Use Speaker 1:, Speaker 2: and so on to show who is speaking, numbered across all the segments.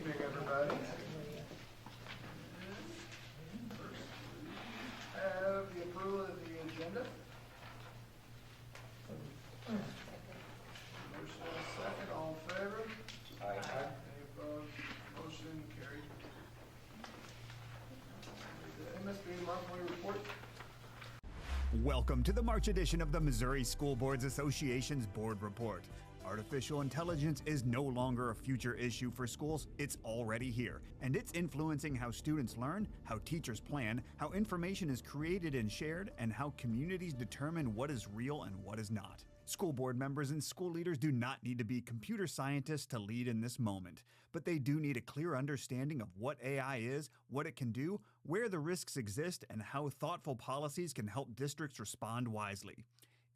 Speaker 1: Evening, everybody. Have the approval of the agenda. Motion and a second, all in favor? Aye. Any opposed? Motion carried. The MSBA monthly report.
Speaker 2: Welcome to the March edition of the Missouri School Boards Association's Board Report. Artificial intelligence is no longer a future issue for schools, it's already here, and it's influencing how students learn, how teachers plan, how information is created and shared, and how communities determine what is real and what is not. School board members and school leaders do not need to be computer scientists to lead in this moment, but they do need a clear understanding of what AI is, what it can do, where the risks exist, and how thoughtful policies can help districts respond wisely.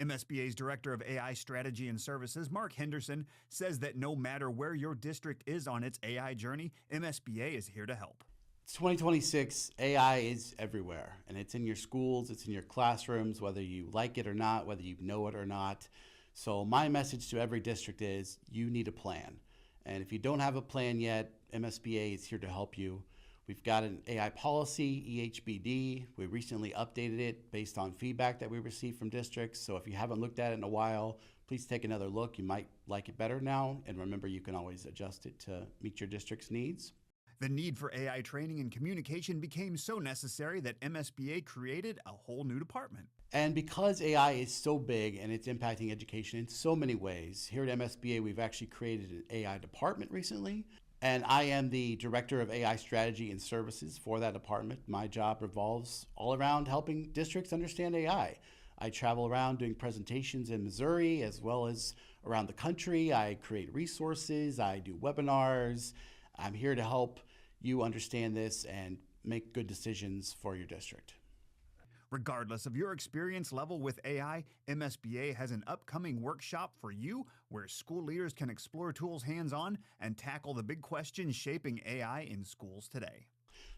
Speaker 2: MSBA's Director of AI Strategy and Services, Mark Henderson, says that no matter where your district is on its AI journey, MSBA is here to help.
Speaker 3: It's 2026, AI is everywhere, and it's in your schools, it's in your classrooms, whether you like it or not, whether you know it or not. So my message to every district is you need a plan. And if you don't have a plan yet, MSBA is here to help you. We've got an AI policy, EHBD. We recently updated it based on feedback that we received from districts. So if you haven't looked at it in a while, please take another look. You might like it better now. And remember, you can always adjust it to meet your district's needs.
Speaker 2: The need for AI training and communication became so necessary that MSBA created a whole new department.
Speaker 3: And because AI is so big and it's impacting education in so many ways, here at MSBA, we've actually created an AI department recently. And I am the Director of AI Strategy and Services for that department. My job revolves all around helping districts understand AI. I travel around doing presentations in Missouri as well as around the country. I create resources, I do webinars. I'm here to help you understand this and make good decisions for your district.
Speaker 2: Regardless of your experience level with AI, MSBA has an upcoming workshop for you where school leaders can explore tools hands-on and tackle the big questions shaping AI in schools today.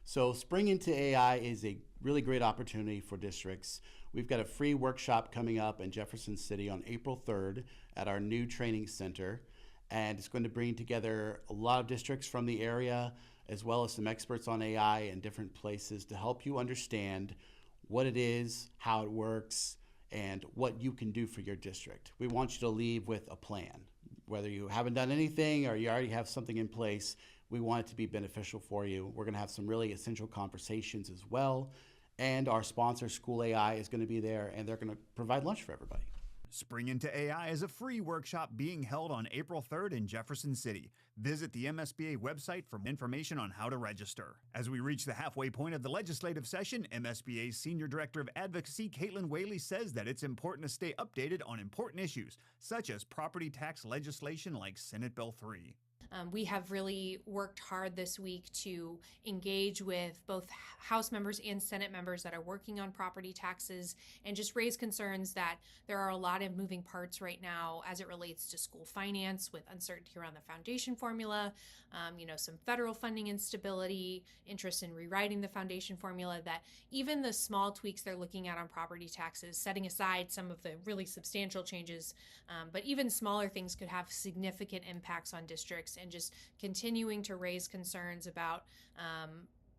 Speaker 3: So Spring into AI is a really great opportunity for districts. We've got a free workshop coming up in Jefferson City on April 3rd at our new training center. And it's going to bring together a lot of districts from the area as well as some experts on AI in different places to help you understand what it is, how it works, and what you can do for your district. We want you to leave with a plan. Whether you haven't done anything or you already have something in place, we want it to be beneficial for you. We're gonna have some really essential conversations as well. And our sponsor, School AI, is gonna be there and they're gonna provide lunch for everybody.
Speaker 2: Spring into AI is a free workshop being held on April 3rd in Jefferson City. Visit the MSBA website for information on how to register. As we reach the halfway point of the legislative session, MSBA's Senior Director of Advocacy, Caitlin Whaley, says that it's important to stay updated on important issues, such as property tax legislation like Senate Bill 3.
Speaker 4: We have really worked hard this week to engage with both House members and Senate members that are working on property taxes and just raise concerns that there are a lot of moving parts right now as it relates to school finance with uncertainty around the foundation formula, some federal funding instability, interest in rewriting the foundation formula, that even the small tweaks they're looking at on property taxes, setting aside some of the really substantial changes, but even smaller things could have significant impacts on districts, and just continuing to raise concerns about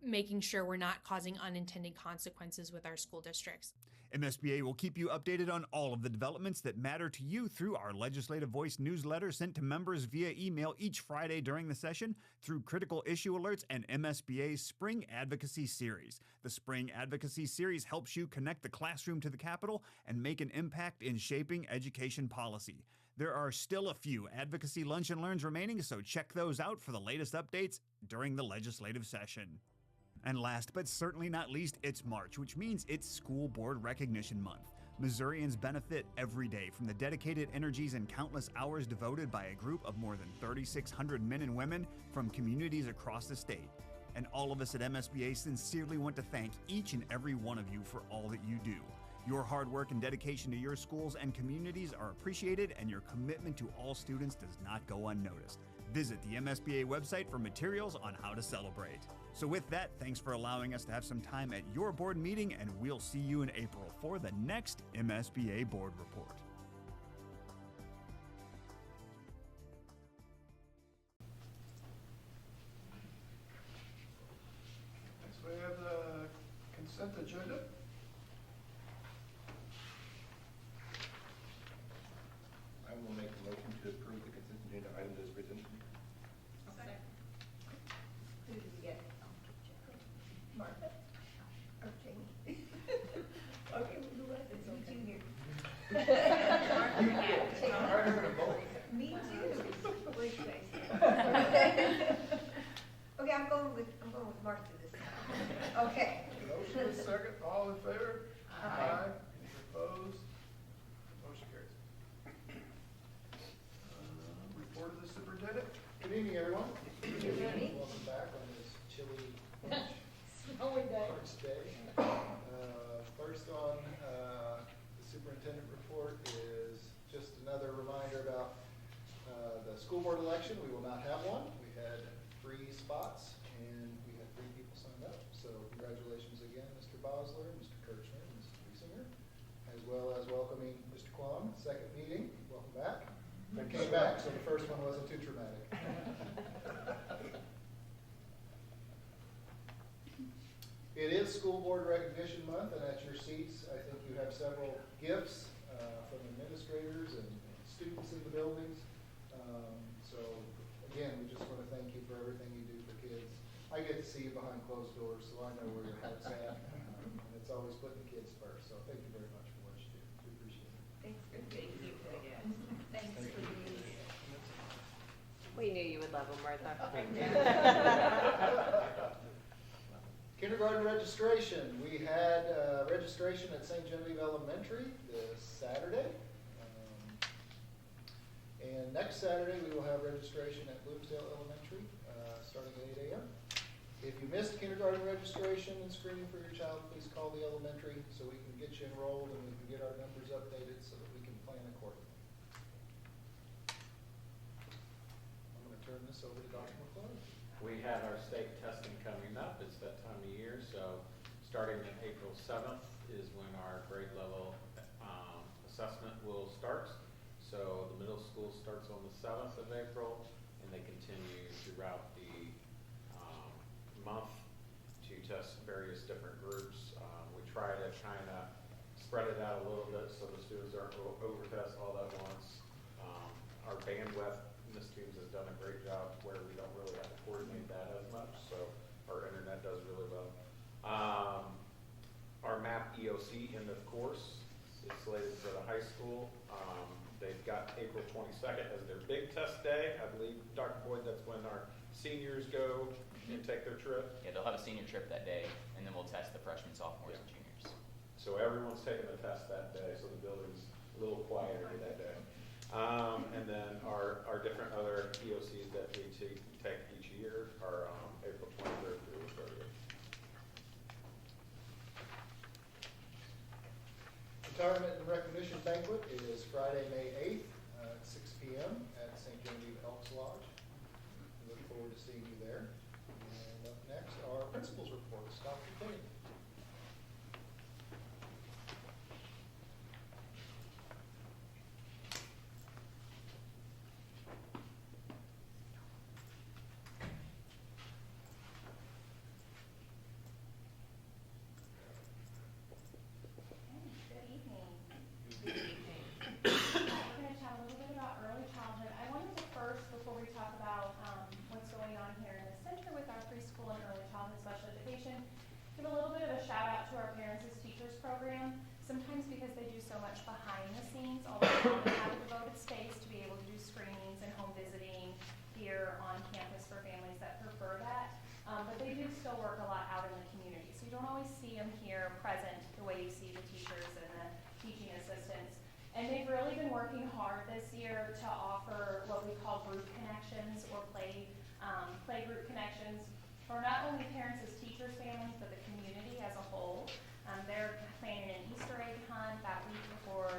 Speaker 4: making sure we're not causing unintended consequences with our school districts.
Speaker 2: MSBA will keep you updated on all of the developments that matter to you through our Legislative Voice newsletter sent to members via email each Friday during the session, through critical issue alerts and MSBA's Spring Advocacy Series. The Spring Advocacy Series helps you connect the classroom to the Capitol and make an impact in shaping education policy. There are still a few advocacy lunch and learns remaining, so check those out for the latest updates during the legislative session. And last but certainly not least, it's March, which means it's School Board Recognition Month. Missourians benefit every day from the dedicated energies and countless hours devoted by a group of more than 3,600 men and women from communities across the state. And all of us at MSBA sincerely want to thank each and every one of you for all that you do. Your hard work and dedication to your schools and communities are appreciated, and your commitment to all students does not go unnoticed. Visit the MSBA website for materials on how to celebrate. So with that, thanks for allowing us to have some time at your board meeting, and we'll see you in April for the next MSBA Board Report.
Speaker 1: Next, we have the consent agenda.
Speaker 5: I will make a motion to approve the consent agenda items as presented.
Speaker 6: Who did we get? Martha? Or Jamie? Okay, who was it? Me too here.
Speaker 1: I heard a vote.
Speaker 6: Me too. What did you guys say? Okay, I'm going with Martha this time. Okay.
Speaker 1: Motion is second, all in favor?
Speaker 6: Aye.
Speaker 1: Any opposed? Motion carries. Report of the superintendent.
Speaker 7: Good evening, everyone.
Speaker 6: Good evening.
Speaker 7: Welcome back on this chilly
Speaker 6: Snowy day.
Speaker 7: March day. First on the superintendent report is just another reminder about the school board election. We will not have one. We had 3 spots and we had 3 people signed up. So congratulations again, Mr. Bosler, Mr. Kirchner, and Mr. Wiesinger, as well as welcoming Mr. Quam, second meeting. Welcome back. But came back, so the first one wasn't too traumatic. It is School Board Recognition Month, and at your seats, I think you have several gifts from administrators and students in the buildings. So again, we just want to thank you for everything you do for kids. I get to see you behind closed doors, so I know where your heart's at. And it's always putting the kids first, so thank you very much for what you do. We appreciate it.
Speaker 6: Thanks for being here today. Thanks for the news.
Speaker 8: We knew you would love them, Martha.
Speaker 7: Kindergarten registration. We had registration at St. Genevieve Elementary this Saturday. And next Saturday, we will have registration at Bloomsdale Elementary, starting at 8 a.m. If you missed kindergarten registration and screening for your child, please call the elementary so we can get you enrolled and we can get our numbers updated so that we can plan accordingly. I'm going to turn this over to Dr. McClellan.
Speaker 9: We have our state testing coming up. It's that time of year, so starting on April 7th is when our grade level assessment will start. So the middle school starts on the 7th of April, and they continue throughout the month to test various different groups. We try to kind of spread it out a little bit so the students aren't over-test all at once. Our bandwidth in the students has done a great job where we don't really have to coordinate that as much, so our internet does really well. Our MAP EOC end of course is slated for the high school. They've got April 22nd as their big test day. I believe, Dr. Boyd, that's when our seniors go and take their trip.
Speaker 10: Yeah, they'll have a senior trip that day, and then we'll test the freshmen, sophomores, and juniors.
Speaker 9: So everyone's taking the test that day, so the building's a little quieter that day. And then our different other EOCs that we take each year are April 23rd through the 30th.
Speaker 7: Retirement and recognition banquet is Friday, May 8th at 6 p.m. at St. Genevieve Elks Lodge. We look forward to seeing you there. And up next, our principal's reports. Dr. Kenny.
Speaker 11: Good evening. We're going to chat a little bit about early childhood. I wanted to first, before we talk about what's going on here in the center with our preschool and early childhood special education, give a little bit of a shout out to our Parents as Teachers program. Sometimes because they do so much behind the scenes, although they don't have a devoted space to be able to do screenings and home visiting here on campus for families that prefer that. But they do still work a lot out in the community. So you don't always see them here present the way you see the teachers and the teaching assistants. And they've really been working hard this year to offer what we call group connections or play group connections for not only parents as teachers, families, but the community as a whole. They're planning an Easter egg hunt that week before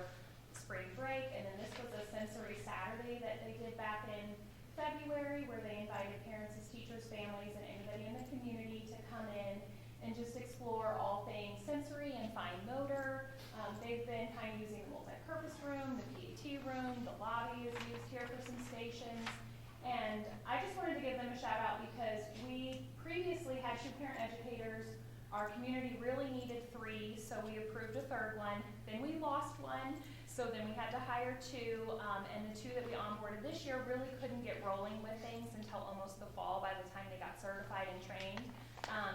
Speaker 11: spring break, and then this was a sensory Saturday that they did back in February, where they invited parents, teachers, families, and anybody in the community to come in and just explore all things sensory and fine motor. They've been kind of using the multi-purpose room, the PAT room, the lobby is used here for some stations. And I just wanted to give them a shout out because we previously had 2 parent educators. Our community really needed 3, so we approved a 3rd one. Then we lost 1, so then we had to hire 2, and the 2 that we onboarded this year really couldn't get rolling with things until almost the fall by the time they got certified and trained.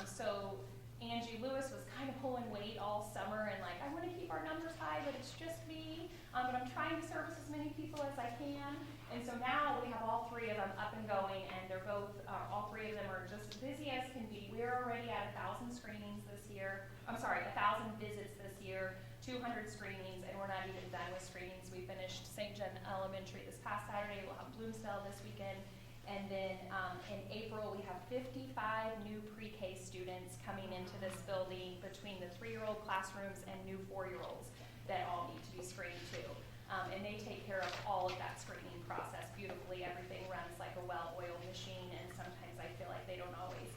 Speaker 11: So Angie Lewis was kind of pulling weight all summer and like, I want to keep our numbers high, but it's just me. But I'm trying to service as many people as I can. And so now we have all 3 of them up and going, and they're both, all 3 of them are just as busy as can be. We're already at 1,000 screenings this year. I'm sorry, 1,000 visits this year, 200 screenings, and we're not even done with screenings. We finished St. John Elementary this past Saturday. We'll have Bloomsdale this weekend. And then in April, we have 55 new pre-K students coming into this building between the 3-year-old classrooms and new 4-year-olds that all need to be screened too. And they take care of all of that screening process beautifully. Everything runs like a well-oiled machine, and sometimes I feel like they don't always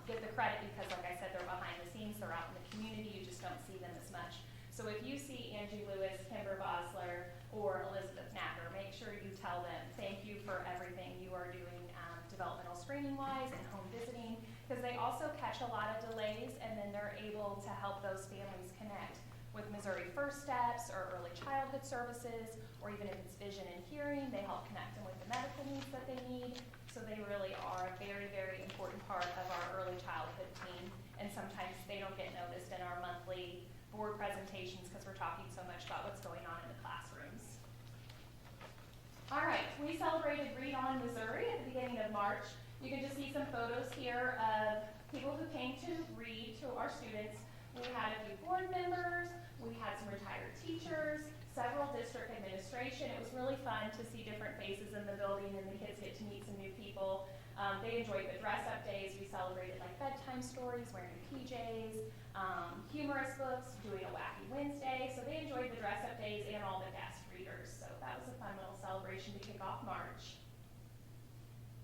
Speaker 11: get the credit because, like I said, they're behind the scenes, they're out in the community, you just don't see them as much. So if you see Angie Lewis, Kimber Bosler, or Elizabeth Knacker, make sure you tell them thank you for everything you are doing developmental screening-wise and home visiting, because they also catch a lot of delays, and then they're able to help those families connect with Missouri First Steps or early childhood services, or even if it's vision and hearing, they help connect them with the medical needs that they need. So they really are a very, very important part of our early childhood team, and sometimes they don't get noticed in our monthly board presentations because we're talking so much about what's going on in the classrooms. All right, we celebrated Read On Missouri at the beginning of March. You can just see some photos here of people who came to read to our students. We had a few board members, we had some retired teachers, several district administration. It was really fun to see different faces in the building and the kids get to meet some new people. They enjoyed the dress-up days. We celebrated like bedtime stories, wearing PJs, humorous books, doing a wacky Wednesday. So they enjoyed the dress-up days and all the guest readers. So that was a fun little celebration to kick off March.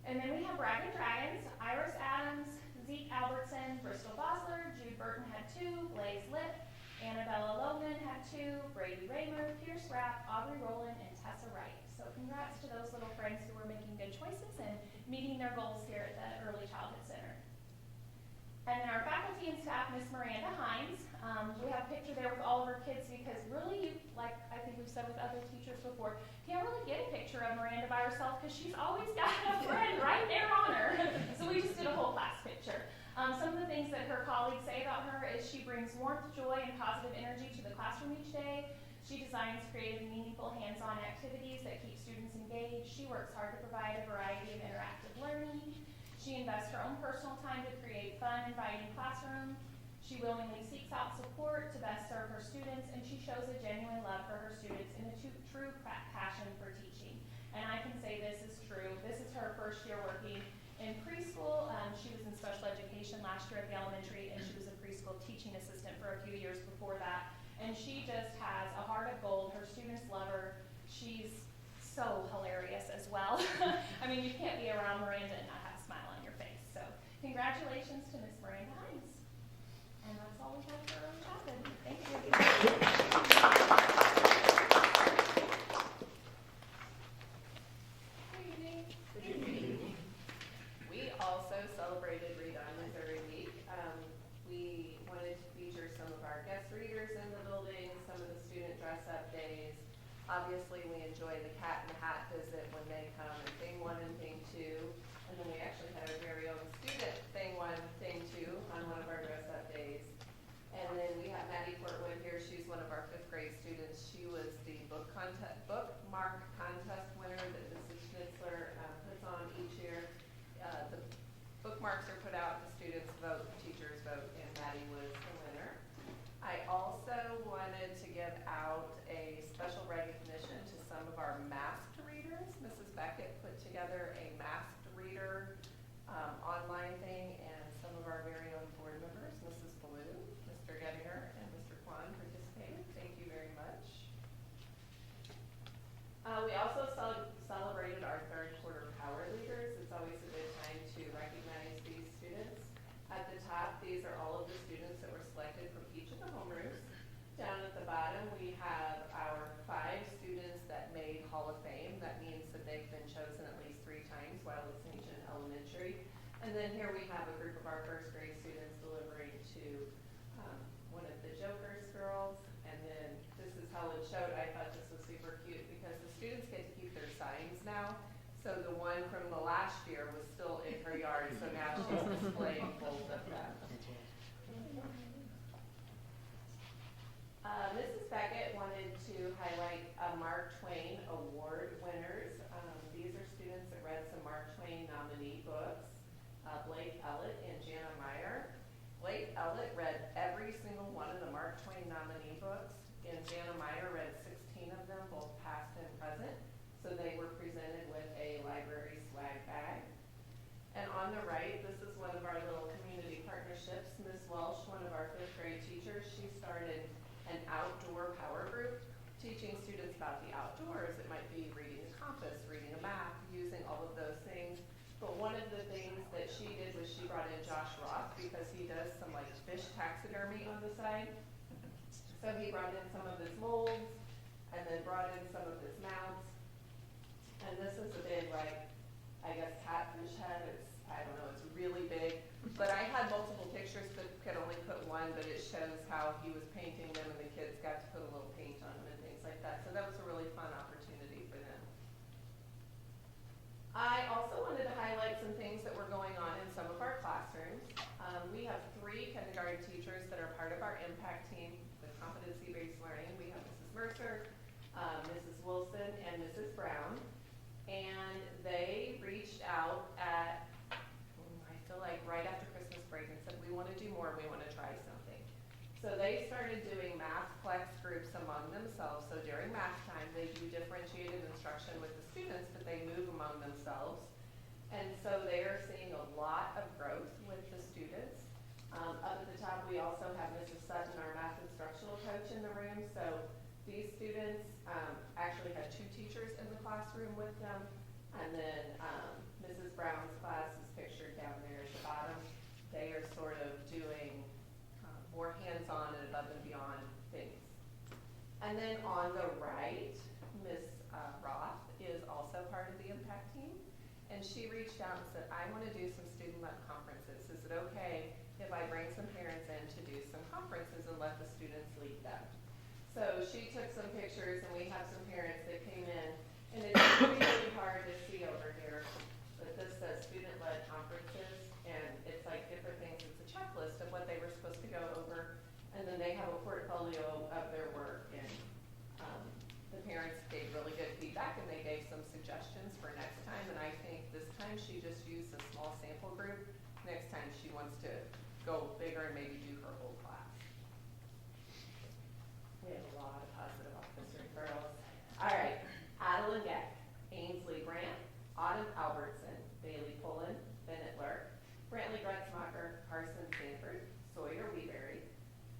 Speaker 11: And then we have Bragging Dragons, Iris Adams, Zeke Albertson, Bristol Bosler, Jude Burton had 2, Blaze Lip, Annabella Logan had 2, Brady Raymer, Pierce Rapp, Aubrey Rowland, and Tessa Wright. So congrats to those little friends who were making good choices and meeting their goals here at the Early Childhood Center. And then our faculty and staff, Miss Miranda Hines. We have a picture there with all of her kids because really, like I think we've said with other teachers before, can't really get a picture of Miranda by herself because she's always got a friend right there on her. So we just did a whole class picture. Some of the things that her colleagues say about her is she brings warmth, joy, and positive energy to the classroom each day. She designs creative, meaningful, hands-on activities that keep students engaged. She works hard to provide a variety of interactive learning. She invests her own personal time to create fun, inviting classroom. She willingly seeks out support to best serve her students, and she shows a genuine love for her students and a true passion for teaching. And I can say this is true. This is her first year working in preschool. She was in special education last year at the elementary, and she was a preschool teaching assistant for a few years before that. And she just has a heart of gold. Her students love her. She's so hilarious as well. I mean, you can't be around Miranda and not have a smile on your face. So congratulations to Miss Miranda Hines. And that's all we have for early childhood. Thank you.
Speaker 8: Good evening. We also celebrated Read On Missouri Week. We wanted to feature some of our guest readers in the building, some of the student dress-up days. Obviously, we enjoy the Cat in the Hat visit when they come, and Thing 1 and Thing 2. And then we actually had our very own student Thing 1, Thing 2 on one of our dress-up days. And then we have Maddie Portwood here. She's one of our 5th grade students. She was the bookmark contest winner that Mrs. Schnitzler puts on each year. The bookmarks are put out, the students vote, the teachers vote, and Maddie was the winner. I also wanted to give out a special recognition to some of our masked readers. Mrs. Beckett of Fame. That means that they've been chosen at least 3 times while at St. John Elementary. And then here we have a group of our first grade students delivering to one of the Jokers girls. And then this is Helen Choate. I thought this was super cute because the students get to keep their signs now. So the one from the last year was still in her yard, so now she's displaying both of them. Mrs. Beckett wanted to highlight Mark Twain Award winners. These are students that read some Mark Twain nominee books. Blake Ellett and Jana Meyer. Blake Ellett read every single one of the Mark Twain nominee books, and Jana Meyer read 16 of them, both past and present. So they were presented with a library swag bag. And on the right, this is one of our little community partnerships. Ms. Welsh, one of our 5th grade teachers, she started an outdoor power group teaching students about the outdoors. It might be reading a compass, reading a map, using all of those things. But one of the things that she did was she brought in Josh Roth because he does some like fish taxidermy on the side. So he brought in some of his molds and then brought in some of his mounts. And this is a big, like, I guess catfish head. I don't know, it's really big. But I had multiple pictures, but could only put one, but it shows how he was painting them and the kids got to put a little paint on them and things like that. So that was a really fun opportunity for them. I also wanted to highlight some things that were going on in some of our classrooms. We have 3 kindergarten teachers that are part of our impact team with competency-based learning. We have Mrs. Mercer, Mrs. Wilson, and Mrs. Brown. And they reached out at, I feel like right after Christmas break and said, we want to do more, we want to try something. So they started doing mathplex groups among themselves. So during math time, they do differentiated instruction with the students, but they move among themselves. And so they are seeing a lot of growth with the students. Up at the top, we also have Mrs. Sutton, our math instructional coach, in the room. So these students actually had 2 teachers in the classroom with them. And then Mrs. Brown's class is pictured down there at the bottom. They are sort of doing more hands-on and above and beyond things. And then on the right, Ms. Roth is also part of the impact team. And she reached out and said, I want to do some student-led conferences. Is it okay if I bring some parents in to do some conferences and let the students lead them? So she took some pictures, and we have some parents that came in, and it's really hard to see over here, but this says student-led conferences, and it's like different things. It's a checklist of what they were supposed to go over, and then they have a portfolio of their work, and the parents gave really good feedback, and they gave some suggestions for next time, and I think this time she just used a small sample group. Next time she wants to go bigger and maybe do her whole class. We have a lot of positive office referrals. All right, Adeline Geck, Ainsley Brandt, Autumn Albertson, Bailey Pullen, Bennett Lurk, Brantley Gretzmacher, Carson Sanford, Sawyer Weeberry,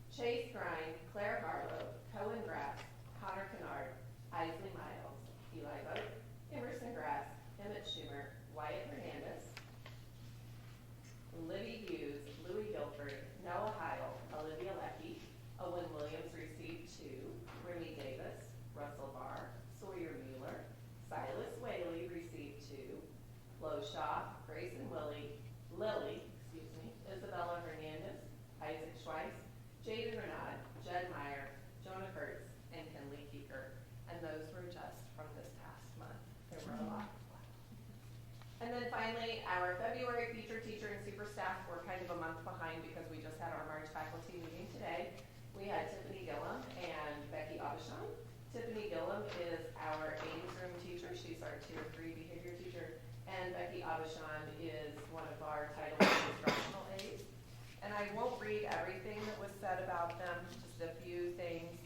Speaker 8: Chase Grind, Claire Harlow, Cohen Grass, Connor Kennard, Isley Miles, Eli Vogt, Emerson Grass, Emmett Schumer, Wyatt Hernandez, Libby Hughes, Louis Guilford, Noah Heil, Olivia Leckie, Owen Williams received 2, Remy Davis, Russell Barr, Sawyer Mueller, Silas Whaley received 2, Flo Shaw, Grayson Lily, Isabella Hernandez, Isaac Schweiss, Jaden Renaud, Jed Meyer, Jonah Kurtz, and Kenley Keeker. And those were just from this past month. There were a lot. And then finally, our February featured teacher and super staff were kind of a month behind because we just had our March faculty meeting today. We had Tiffany Gillum and Becky Abishon. Tiffany Gillum is our Ames room teacher. She's our Tier 3 behavior teacher. And Becky Abishon is one of our Title I instructional aides. And I won't read everything that was said about them, just a few things.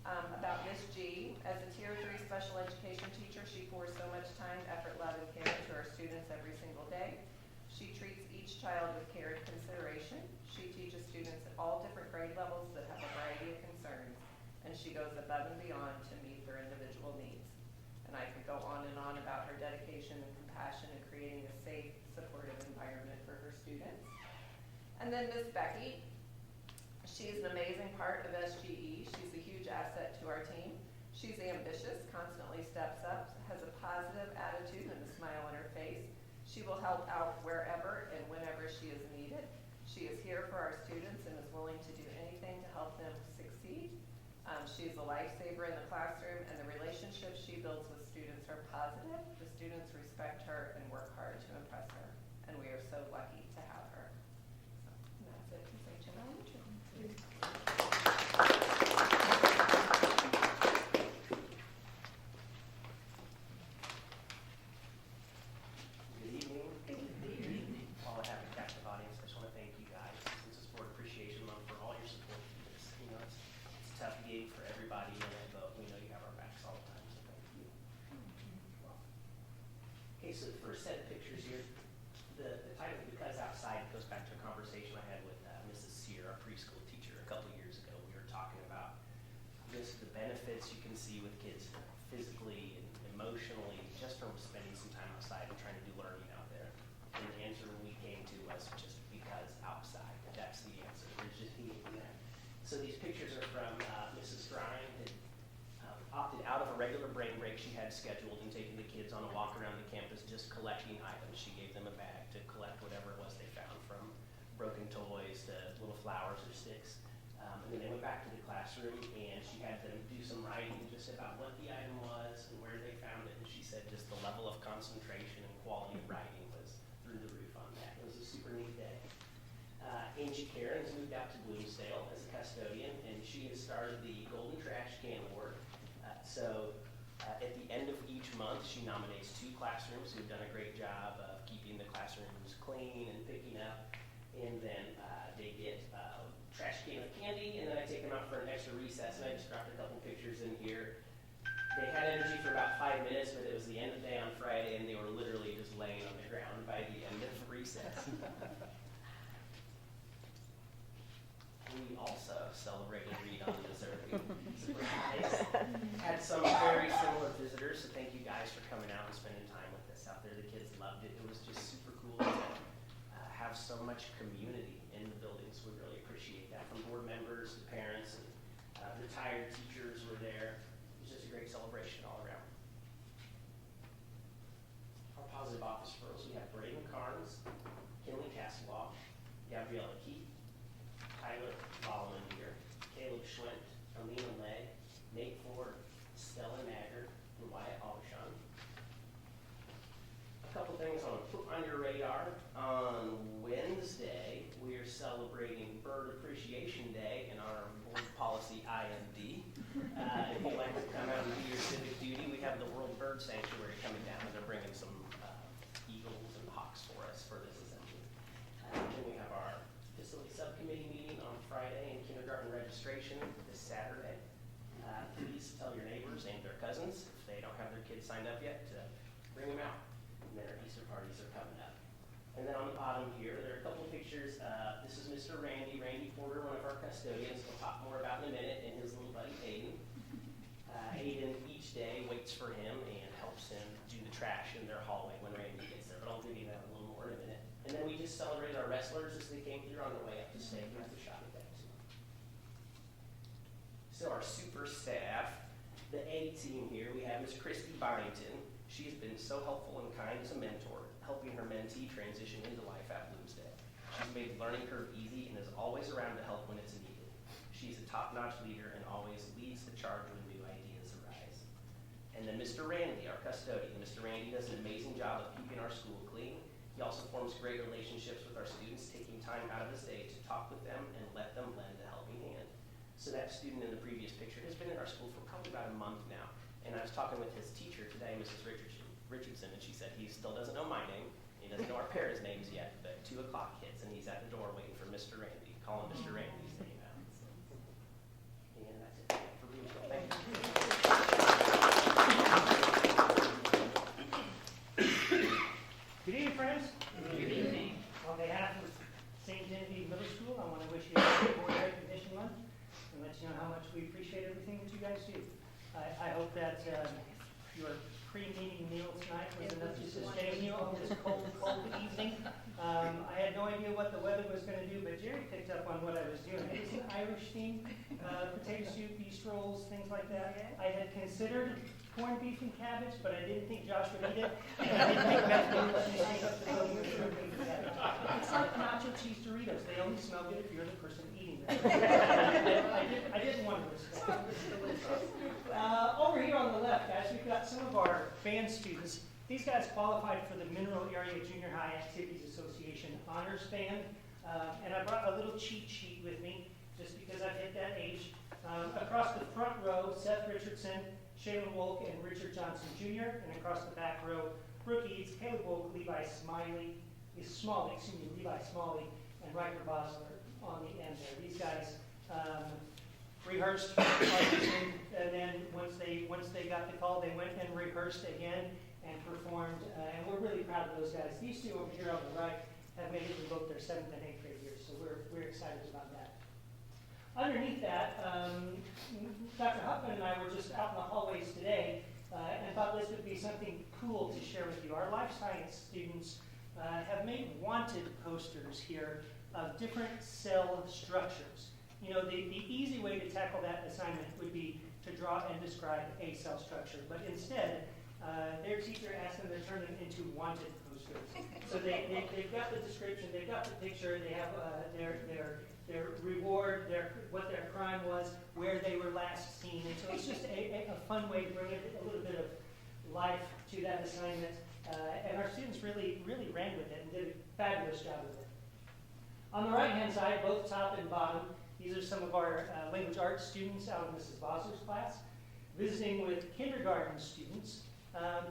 Speaker 8: About Miss G, as a Tier 3 special education teacher, she pours so much time, effort, love, and care to our students every single day. She treats each child with care and consideration. She teaches students at all different grade levels that have a variety of concerns, and she goes above and beyond to meet their individual needs. And I could go on and on about her dedication and compassion in creating a safe, supportive environment for her students. And then Miss Becky, she's an amazing part of SGE. She's a huge asset to our team. She's ambitious, constantly steps up, has a positive attitude and a smile on her face. She will help out wherever and whenever she is needed. She is here for our students and is willing to do anything to help them succeed. She's a lifesaver in the classroom, and the relationships she builds with students are positive. The students respect her and work hard to impress her, and we are so lucky to have her. So, and that's it from St. John Elementary.
Speaker 12: Good evening. Good evening. While I have a captive audience, I just want to thank you guys. Since it's Sport Appreciation Month, for all your support. It's, you know, it's a tough gig for everybody in it, but we know you have our backs all the time, so thank you. Okay, so the first set of pictures here, the title, Because Outside, goes back to a conversation I had with Mrs. Sear, our preschool teacher, a couple years ago. We were talking about just the benefits you can see with kids physically and emotionally just from spending some time outside and trying to do learning out there. And the answer we came to was just because outside. That's the answer. We're just eating that. So these pictures are from Mrs. Strine, had opted out of a regular brain break she had scheduled and taking the kids on a walk around the campus just collecting items. She gave them a bag to collect whatever it was they found, from broken toys to little flowers or sticks. And then they went back to the classroom and she had them do some writing just about what the item was and where they found it. And she said just the level of concentration and quality of writing was through the roof on that. It was a super neat day. Angie Karen has moved out to Bloomsdale as a custodian, and she has started the Golden Trash Can Award. At the end of each month, she nominates 2 classrooms who've done a great job of keeping the classrooms clean and picking up. And then they get a trash can of candy, and then I take them out for an extra recess, and I just dropped a couple pictures in here. They had energy for about 5 minutes, but it was the end of the day on Friday, and they were literally just laying on the ground by the end of recess. We also celebrated Read on Missouri. Surprise. Had some very similar visitors, so thank you guys for coming out and spending time with us out there. The kids loved it. It was just super cool to have so much community in the buildings. We really appreciate that, from board members to parents, and retired teachers were there. It was just a great celebration all around. Our positive office girls, we have Braden Carnes, Kinley Castelaw, Gabriella Keith, Tyler Vollendier, Caleb Schwent, Alina Legg, Nate Ford, Stella Naggard, and Wyatt Alshon. A couple things I want to put on your radar. On Wednesday, we are celebrating Bird Appreciation Day in our board policy IMD. If you'd like to come out and do your civic duty, we have the World Bird Sanctuary coming down, and they're bringing some eagles and hawks for us for this assembly. Then we have our facility subcommittee meeting on Friday, and kindergarten registration this Saturday. Please tell your neighbors and their cousins, if they don't have their kids signed up yet, to bring them out. And then our Easter parties are coming up. And then on the bottom here, there are a couple of pictures. This is Mr. Randy Porter, one of our custodians. We'll talk more about in a minute, and his little buddy Aiden. Aiden each day waits for him and helps him do the trash in their hallway when Randy gets there, but I'll give you that a little more in a minute. And then we just celebrated our wrestlers as they came through on their way up to state after shot at that too. So our super staff, the A team here, we have Miss Christy Byington. She has been so helpful and kind as a mentor, helping her mentee transition into life at Bloomsdale. She's made the learning curve easy and is always around to help when it's needed. She's a top-notch leader and always leads the charge when new ideas arise. And then Mr. Randy, our custodian. Mr. Randy does an amazing job of keeping our school clean. He also forms great relationships with our students, taking time out of his day to talk with them and let them lend a helping hand. So that student in the previous picture has been in our school for probably about a month now. And I was talking with his teacher today, Mrs. Richardson, and she said he still doesn't know my name. He doesn't know our parents' names yet, but 2 o'clock hits and he's at the door waiting for Mr. Randy. Calling Mr. Randy's name out. And that's it for Bloomsdale. Thank you.
Speaker 13: Good evening, friends. Good evening. On behalf of St. Genevieve Middle School, I want to wish you a happy Board Recognition Month and let you know how much we appreciate everything that you guys do. I hope that your pre-meeting meal tonight was enough to sustain you on this cold, cold evening. I had no idea what the weather was going to do, but Jerry picked up on what I was doing. It was an Irish theme, potato soup, beef rolls, things like that. I had considered corned beef and cabbage, but I didn't think Josh would eat it. And I didn't think Beth would let me take up the building with corned beef and cabbage. It's like nacho cheese Doritos. They only smell good if you're the person eating them. I didn't want to risk that. Over here on the left, guys, we've got some of our band students. These guys qualified for the Mineral Area Junior High Activities Association Honors Band. And I brought a little cheat sheet with me, just because I've hit that age. Across the front row, Seth Richardson, Shayla Wolk, and Richard Johnson Jr. And across the back row, Brooke Eads, Caleb Wolk, Levi Smalley, and Riker Bosler on the end there. These guys rehearsed, auditioned, and then once they got the call, they went and rehearsed again and performed, and we're really proud of those guys. These two over here on the right have made it to both their 7th and 8th grade years, so we're excited about that. Underneath that, Dr. Huffman and I were just out in the hallways today and thought this would be something cool to share with you. Our life science students have made wanted posters here of different cell structures. You know, the easy way to tackle that assignment would be to draw and describe a cell structure, but instead, their teacher asked them to turn them into wanted posters. So they've got the description, they've got the picture, they have their reward, what their crime was, where they were last seen. And so it's just a fun way to bring a little bit of life to that assignment. And our students really ran with it and did a fabulous job with it. On the right-hand side, both top and bottom, these are some of our language arts students out of Mrs. Bosler's class, visiting with kindergarten students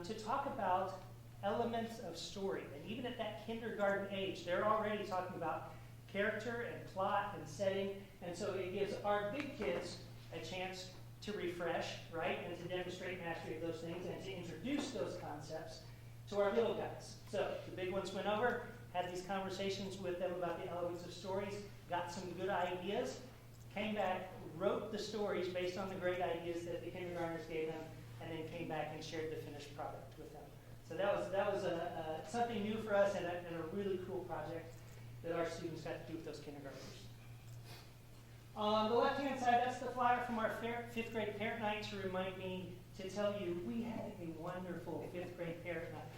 Speaker 13: to talk about elements of story. And even at that kindergarten age, they're already talking about character and plot and setting. And so it gives our big kids a chance to refresh, right, and to demonstrate mastery of those things and to introduce those concepts to our little guys. So the big ones went over, had these conversations with them about the elements of stories, got some good ideas, came back, wrote the stories based on the great ideas that the kindergartners gave them, and then came back and shared the finished product with them. So that was something new for us and a really cool project that our students got to do with those kindergartners. On the left-hand side, that's the flyer from our 5th grade parent night to remind me to tell you we had a wonderful 5th grade parent night.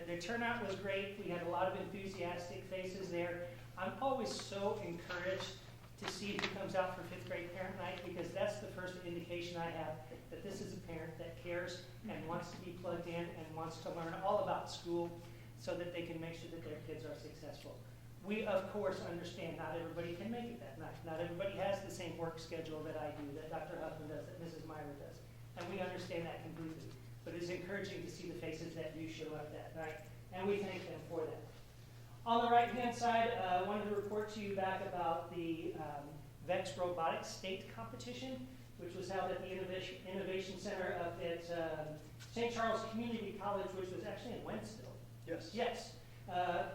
Speaker 13: The turnout was great. We had a lot of enthusiastic faces there. I'm always so encouraged to see who comes out for 5th grade parent night, because that's the first indication I have that this is a parent that cares and wants to be plugged in and wants to learn all about school so that they can make sure that their kids are successful. We, of course, understand not everybody can make it that night. Not everybody has the same work schedule that I do, that Dr. Huffman does, that Mrs. Myra does. And we understand that completely. But it's encouraging to see the faces that do show up that night, and we thank them for that. On the right-hand side, I wanted to report to you back about the VEX Robotics State Competition, which was held at the Innovation Center up at St. Charles Community College, which was actually in Wentzville.
Speaker 7: Yes.
Speaker 13: Yes.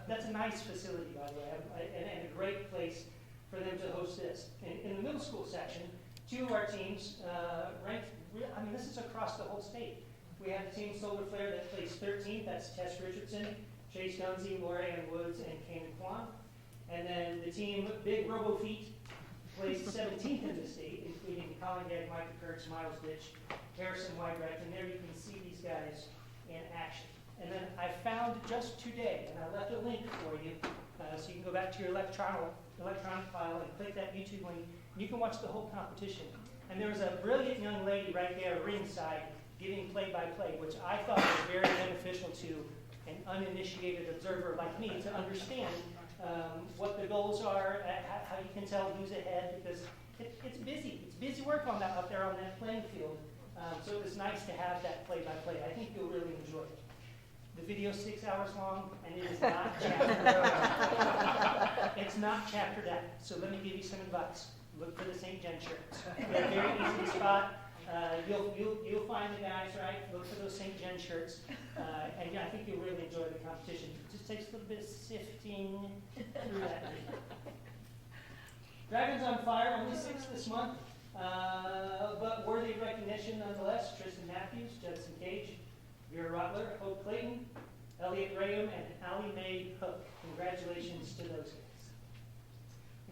Speaker 13: That's a nice facility, by the way, and a great place for them to host this. In the middle school section, 2 of our teams ranked, this is across the whole state. We have the team Solar Flare that placed 13th, that's Tess Richardson, Chase Gunsey, Laura Ann Woods, and Kanan Kwan. And then the team Big Robo Feet placed 17th in the state, including Colin Gagg, Micah Kurtz, Miles Ditch, Harrison Weidrecht, and there you can see these guys in action. And then I found just today, and I left a link for you, so you can go back to your electronic file and click that YouTube link, and you can watch the whole competition. And there was a brilliant young lady right there ringside giving play-by-play, which I thought was very beneficial to an uninitiated observer like me to understand what the goals are, how you can tell who's ahead, because it's busy. It's busy work out there on that playing field. So it was nice to have that play-by-play. I think you'll really enjoy it. The video's 6 hours long, and it is not chaptered out. It's not chaptered out. So let me give you some advice. Look for the St. Gen shirts. They're very easy to spot. You'll find the guys, right? Look for those St. Gen shirts. And yeah, I think you'll really enjoy the competition. It just takes a little bit of sifting through that. Dragons on Fire, only 6 this month, but worthy of recognition nonetheless. Tristan Matthews, Judson Cage, Vera Rottler, Hope Clayton, Elliot Graham and Allie Mae Hook. Congratulations to those guys.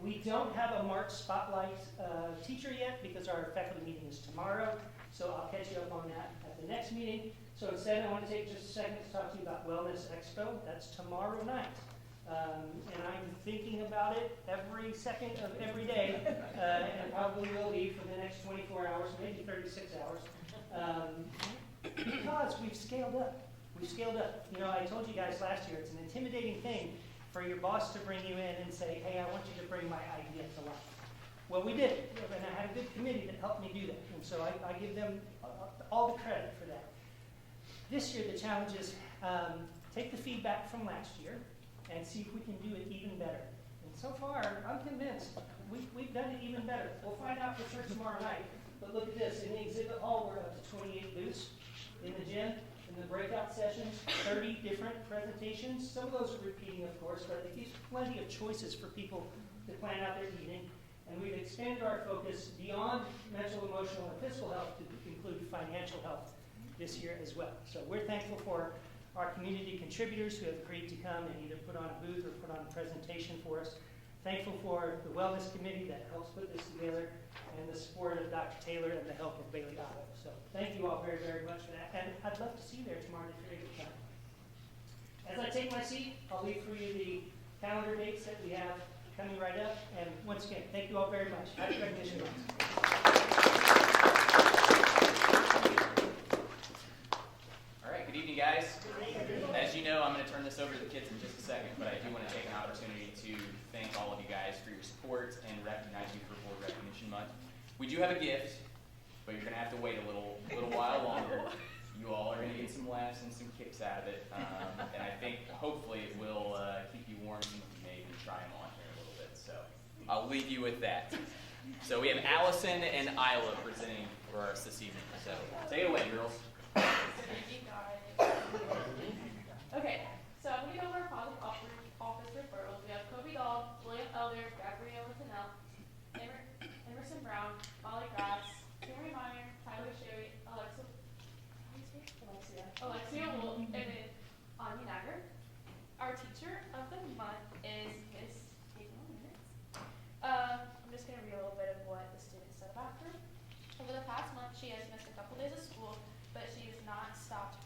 Speaker 13: We don't have a March Spotlight teacher yet because our faculty meeting is tomorrow, so I'll catch you up on that at the next meeting. So instead, I want to take just a second to talk to you about Wellness Expo. That's tomorrow night. And I'm thinking about it every second of every day, and probably will be for the next 24 hours, maybe 36 hours, because we've scaled up. We've scaled up. You know, I told you guys last year, it's an intimidating thing for your boss to bring you in and say, hey, I want you to bring my idea to life. Well, we did it, and I had a good committee that helped me do that, and so I give them all the credit for that. This year, the challenge is take the feedback from last year and see if we can do it even better. And so far, I'm convinced we've done it even better. We'll find out for sure tomorrow night. But look at this, in the exhibit hall, we're up to 28 booths. In the gym, in the breakout sessions, 30 different presentations. Some of those are repeating, of course, but it gives plenty of choices for people to plan out their evening. And we've expanded our focus beyond mental, emotional, and physical health to include financial health this year as well. So we're thankful for our community contributors who have agreed to come and either put on a booth or put on a presentation for us. Thankful for the Wellness Committee that helps put this together, and the support of Dr. Taylor and the help of Bailey Otto. So thank you all very, very much for that. And I'd love to see you there tomorrow if you're able to come. As I take my seat, I'll leave for you the calendar dates that we have coming right up. And once again, thank you all very much. Happy Recognition Month.
Speaker 10: All right, good evening, guys. As you know, I'm going to turn this over to the kids in just a second, but I do want to take an opportunity to thank all of you guys for your support and recognize you for Board Recognition Month. We do have a gift, but you're going to have to wait a little while longer. You all are going to get some laughs and some kicks out of it, and I think hopefully it will keep you warm. Some of you may even try them on here a little bit, so I'll leave you with that. So we have Allison and Isla presenting for us this evening. So take it away, girls.
Speaker 14: Okay, so I'm going to go over our positive office referrals. We have Kobe Dahl, William Elder, Gabriella Linnell, Emerson Brown, Molly Grass, Henry Meyer, Tyler Sherry, Alexia Wolf, and then Anya Nagger. Our teacher of the month is Miss Caitlin Minutes. I'm just going to read a little bit of what the students said about her. Over the past month, she has missed a couple days of school, but she has not stopped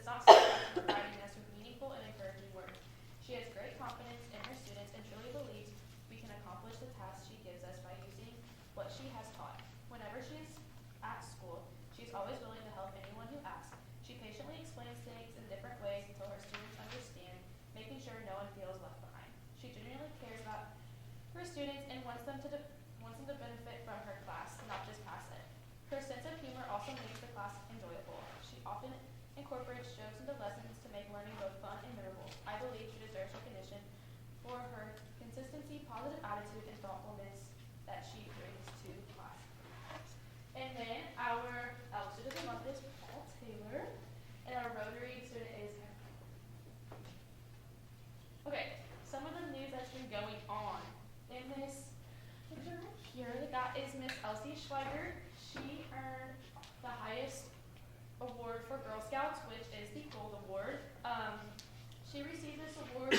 Speaker 14: providing us with meaningful and encouraging work. She has great confidence in her students and truly believes we can accomplish the tasks she gives us by using what she has taught. Whenever she is at school, she's always willing to help anyone who asks. She patiently explains things in different ways until her students understand, making sure no one feels left behind. She genuinely cares about her students and wants them to benefit from her class, not just pass it. Her sense of humor also makes the class enjoyable. She often incorporates shows into lessons to make learning both fun and memorable. I believe she deserves recognition for her consistency, positive attitude, and thoughtfulness that she brings to class. And then our student of the month is Paul Taylor, and our Rotary student is okay, some of the news that's been going on. In this picture right here, that is Miss Elsie Schweiger. She earned the highest award for Girl Scouts, which is the Gold Award. She received this award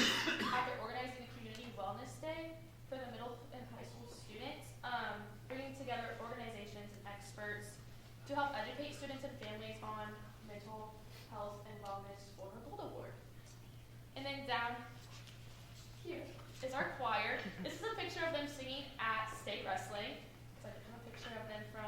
Speaker 14: after organizing a community wellness day for the middle and high school students, bringing together organizations and experts to help educate students and families on mental health and wellness for her Gold Award. And then down here is our choir. This is a picture of them singing at state wrestling. So I have a picture of them from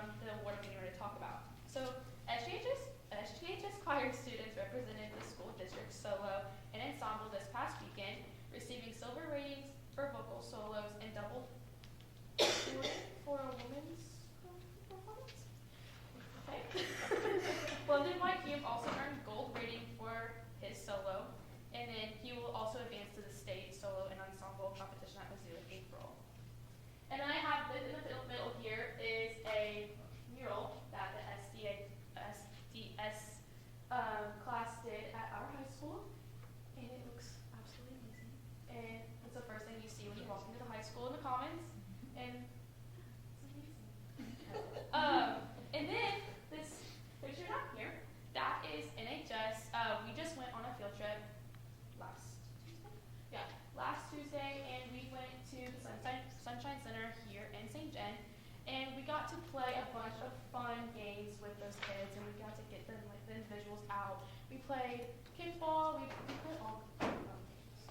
Speaker 14: played kickball, we played all the games.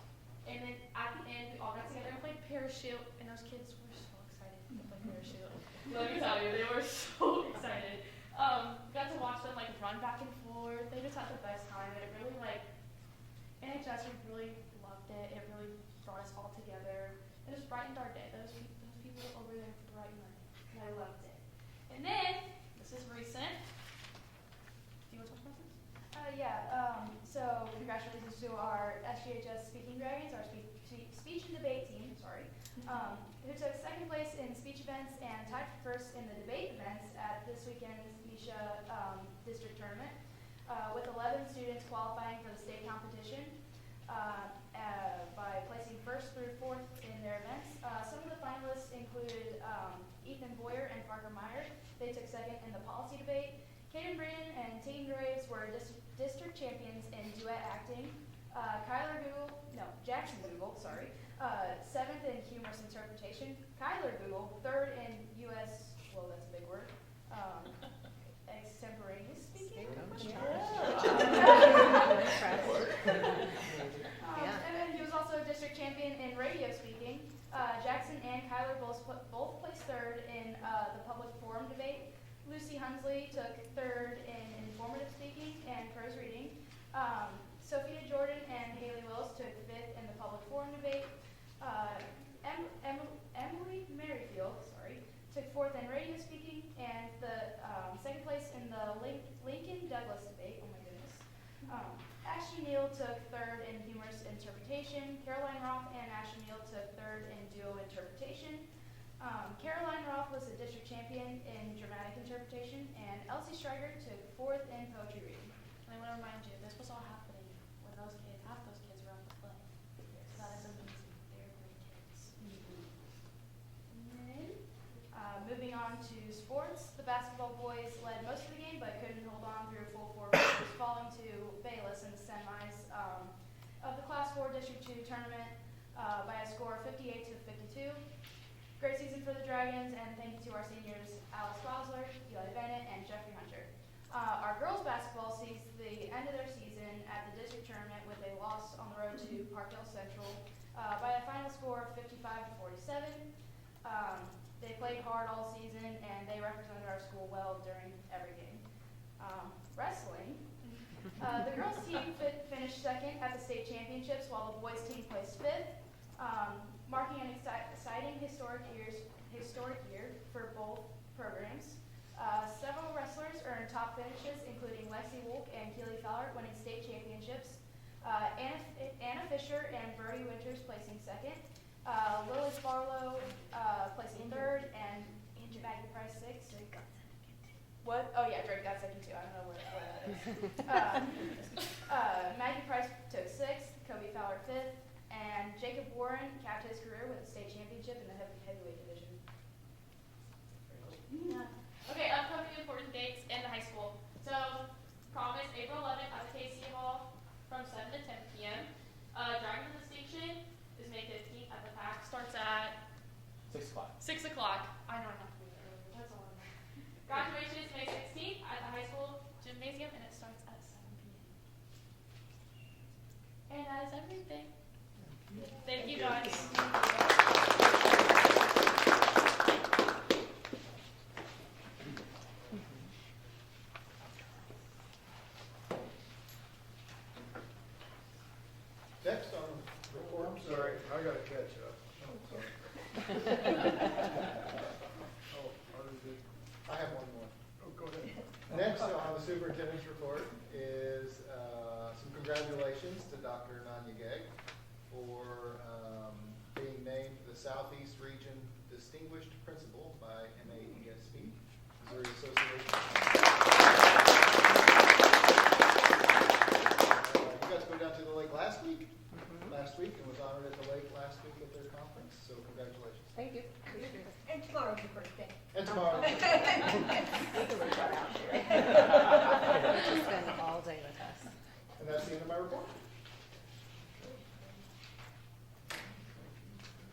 Speaker 14: And then at the end, we all got together and played parachute, and those kids were so excited to play parachute. Let me tell you, they were so excited. Got to watch them like run back and forth. They just had the best time, and it really NHS, we really loved it. It really brought us all together. It just brightened our day. Those people over there brightened our day, and I loved it. And then, this is recent. Do you want to talk about this?
Speaker 15: So congratulations to our SGHS Speaking Dragons, our speech and debate team, who took second place in speech events and tied for first in the debate events at this weekend's Misha district tournament, with 11 students qualifying for the state competition by placing first through fourth in their events. Some of the finalists included Ethan Boyer and Parker Meyer. They took second in the policy debate. Kaden Brennan and Team Graves were district champions in duet acting. Jackson Google, seventh in humorous interpretation. Kyler Google, third in U.S., well, that's a big word, extemporaneous speaking. And then he was also a district champion in radio speaking. Jackson and Kyler both placed third in the public forum debate. Lucy Hunsley took third in informative speaking and prose reading. Sophia Jordan and Haley Wills took fifth in the public forum debate. Emily Merrifield, took fourth in radio speaking, and the second place in the Lincoln Douglas debate. Oh my goodness. Ashton Neal took third in humorous interpretation. Caroline Roth and Ashton Neal took third in duo interpretation. Caroline Roth was a district champion in dramatic interpretation, and Elsie Stryger took fourth in poetry reading.
Speaker 14: And I want to remind you, this was all happening when half those kids were on the play. So that is amazing. They're great kids.
Speaker 15: And then, moving on to sports, the basketball boys led most of the game, but couldn't hold on through a full 4 quarters, falling to Bayless in the semis of the Class 4 District 2 tournament by a score of 58 to 52. Great season for the Dragons, and thank you to our seniors, Alex Bosler, Eli Bennett, and Jeffrey Hunter. Our girls basketball sees the end of their season at the district tournament with a loss on the road to Parkdale Central by a final score of 55 to 47. They played hard all season, and they represented our school well during every game. Wrestling. The girls team finished second at the state championships, while the boys team placed fifth, marking an exciting historic year for both programs. Several wrestlers earned top finishes, including Lexi Wolk and Keely Fowler winning state championships. Anna Fisher and Brody Winters placing second. Lily Barlow placing third, and Maggie Price sixth. What? Oh yeah, Drake got second too. I don't know where that is. Maggie Price took sixth, Kobe Fowler fifth, and Jacob Warren capped his career with a state championship in the heavyweight division.
Speaker 14: Okay, upcoming important dates in the high school. So, prom is April 11th at the KC Hall from 7 to 10 p.m. Driving to the station is May 15th at the PAC. Starts at
Speaker 10: 6 o'clock.
Speaker 14: 6 o'clock. I know I have to be there early. That's all I know. Graduation is May 16th at the high school gymnasium, and it starts at 7 p.m. And that is everything. Thank you guys.
Speaker 7: Next on report.
Speaker 1: I'm sorry, I gotta catch up. Oh, sorry.
Speaker 7: I have one more.
Speaker 1: Oh, go ahead.
Speaker 7: Next on the superintendent's report is some congratulations to Dr. Nanya Gegg for being named the Southeast Region Distinguished Principal by MAESB, Missouri Association. You got to go down to the lake last week, and was honored at the lake last week at their conference, so congratulations.
Speaker 6: Thank you. And tomorrow's your birthday.
Speaker 7: And tomorrow.
Speaker 16: We can report out here. She's spend all day with us.
Speaker 7: And that's the end of my report.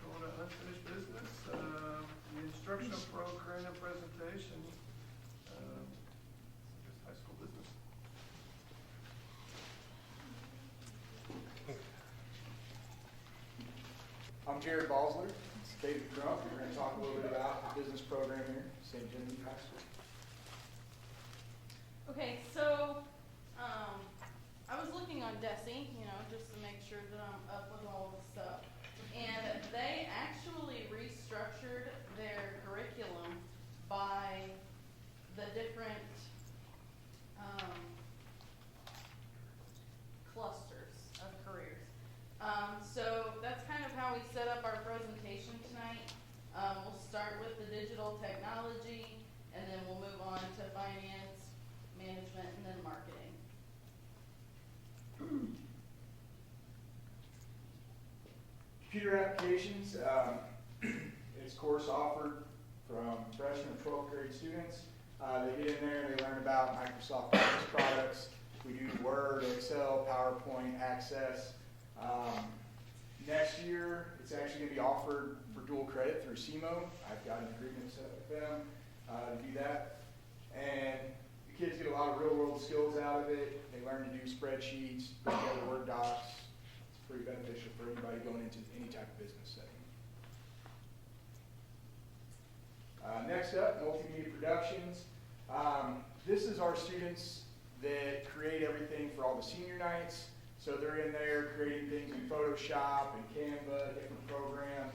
Speaker 1: Going to unfinished business, the instructional program presentation, just high school business.
Speaker 17: I'm Jared Balsler. It's David Crump. We're going to talk a little bit about the business program here at St. Genevieve High School.
Speaker 18: Okay, so I was looking on DESE, just to make sure that I'm up with all the stuff. And they actually restructured their curriculum by the different clusters of careers. So that's kind of how we set up our presentation tonight. We'll start with the digital technology, and then we'll move on to finance, management, and then marketing.
Speaker 17: Computer applications, it's a course offered from freshman and 12th grade students. They get in there and they learn about Microsoft Office products. We do Word, Excel, PowerPoint, Access. Next year, it's actually going to be offered for dual credit through SEMO. I've got an agreement set with them to do that. And the kids get a lot of real-world skills out of it. They learn to do spreadsheets, put together Word docs. It's pretty beneficial for anybody going into any type of business setting. Next up, multimedia productions. This is our students that create everything for all the senior nights. So they're in there creating things in Photoshop and Canva, different programs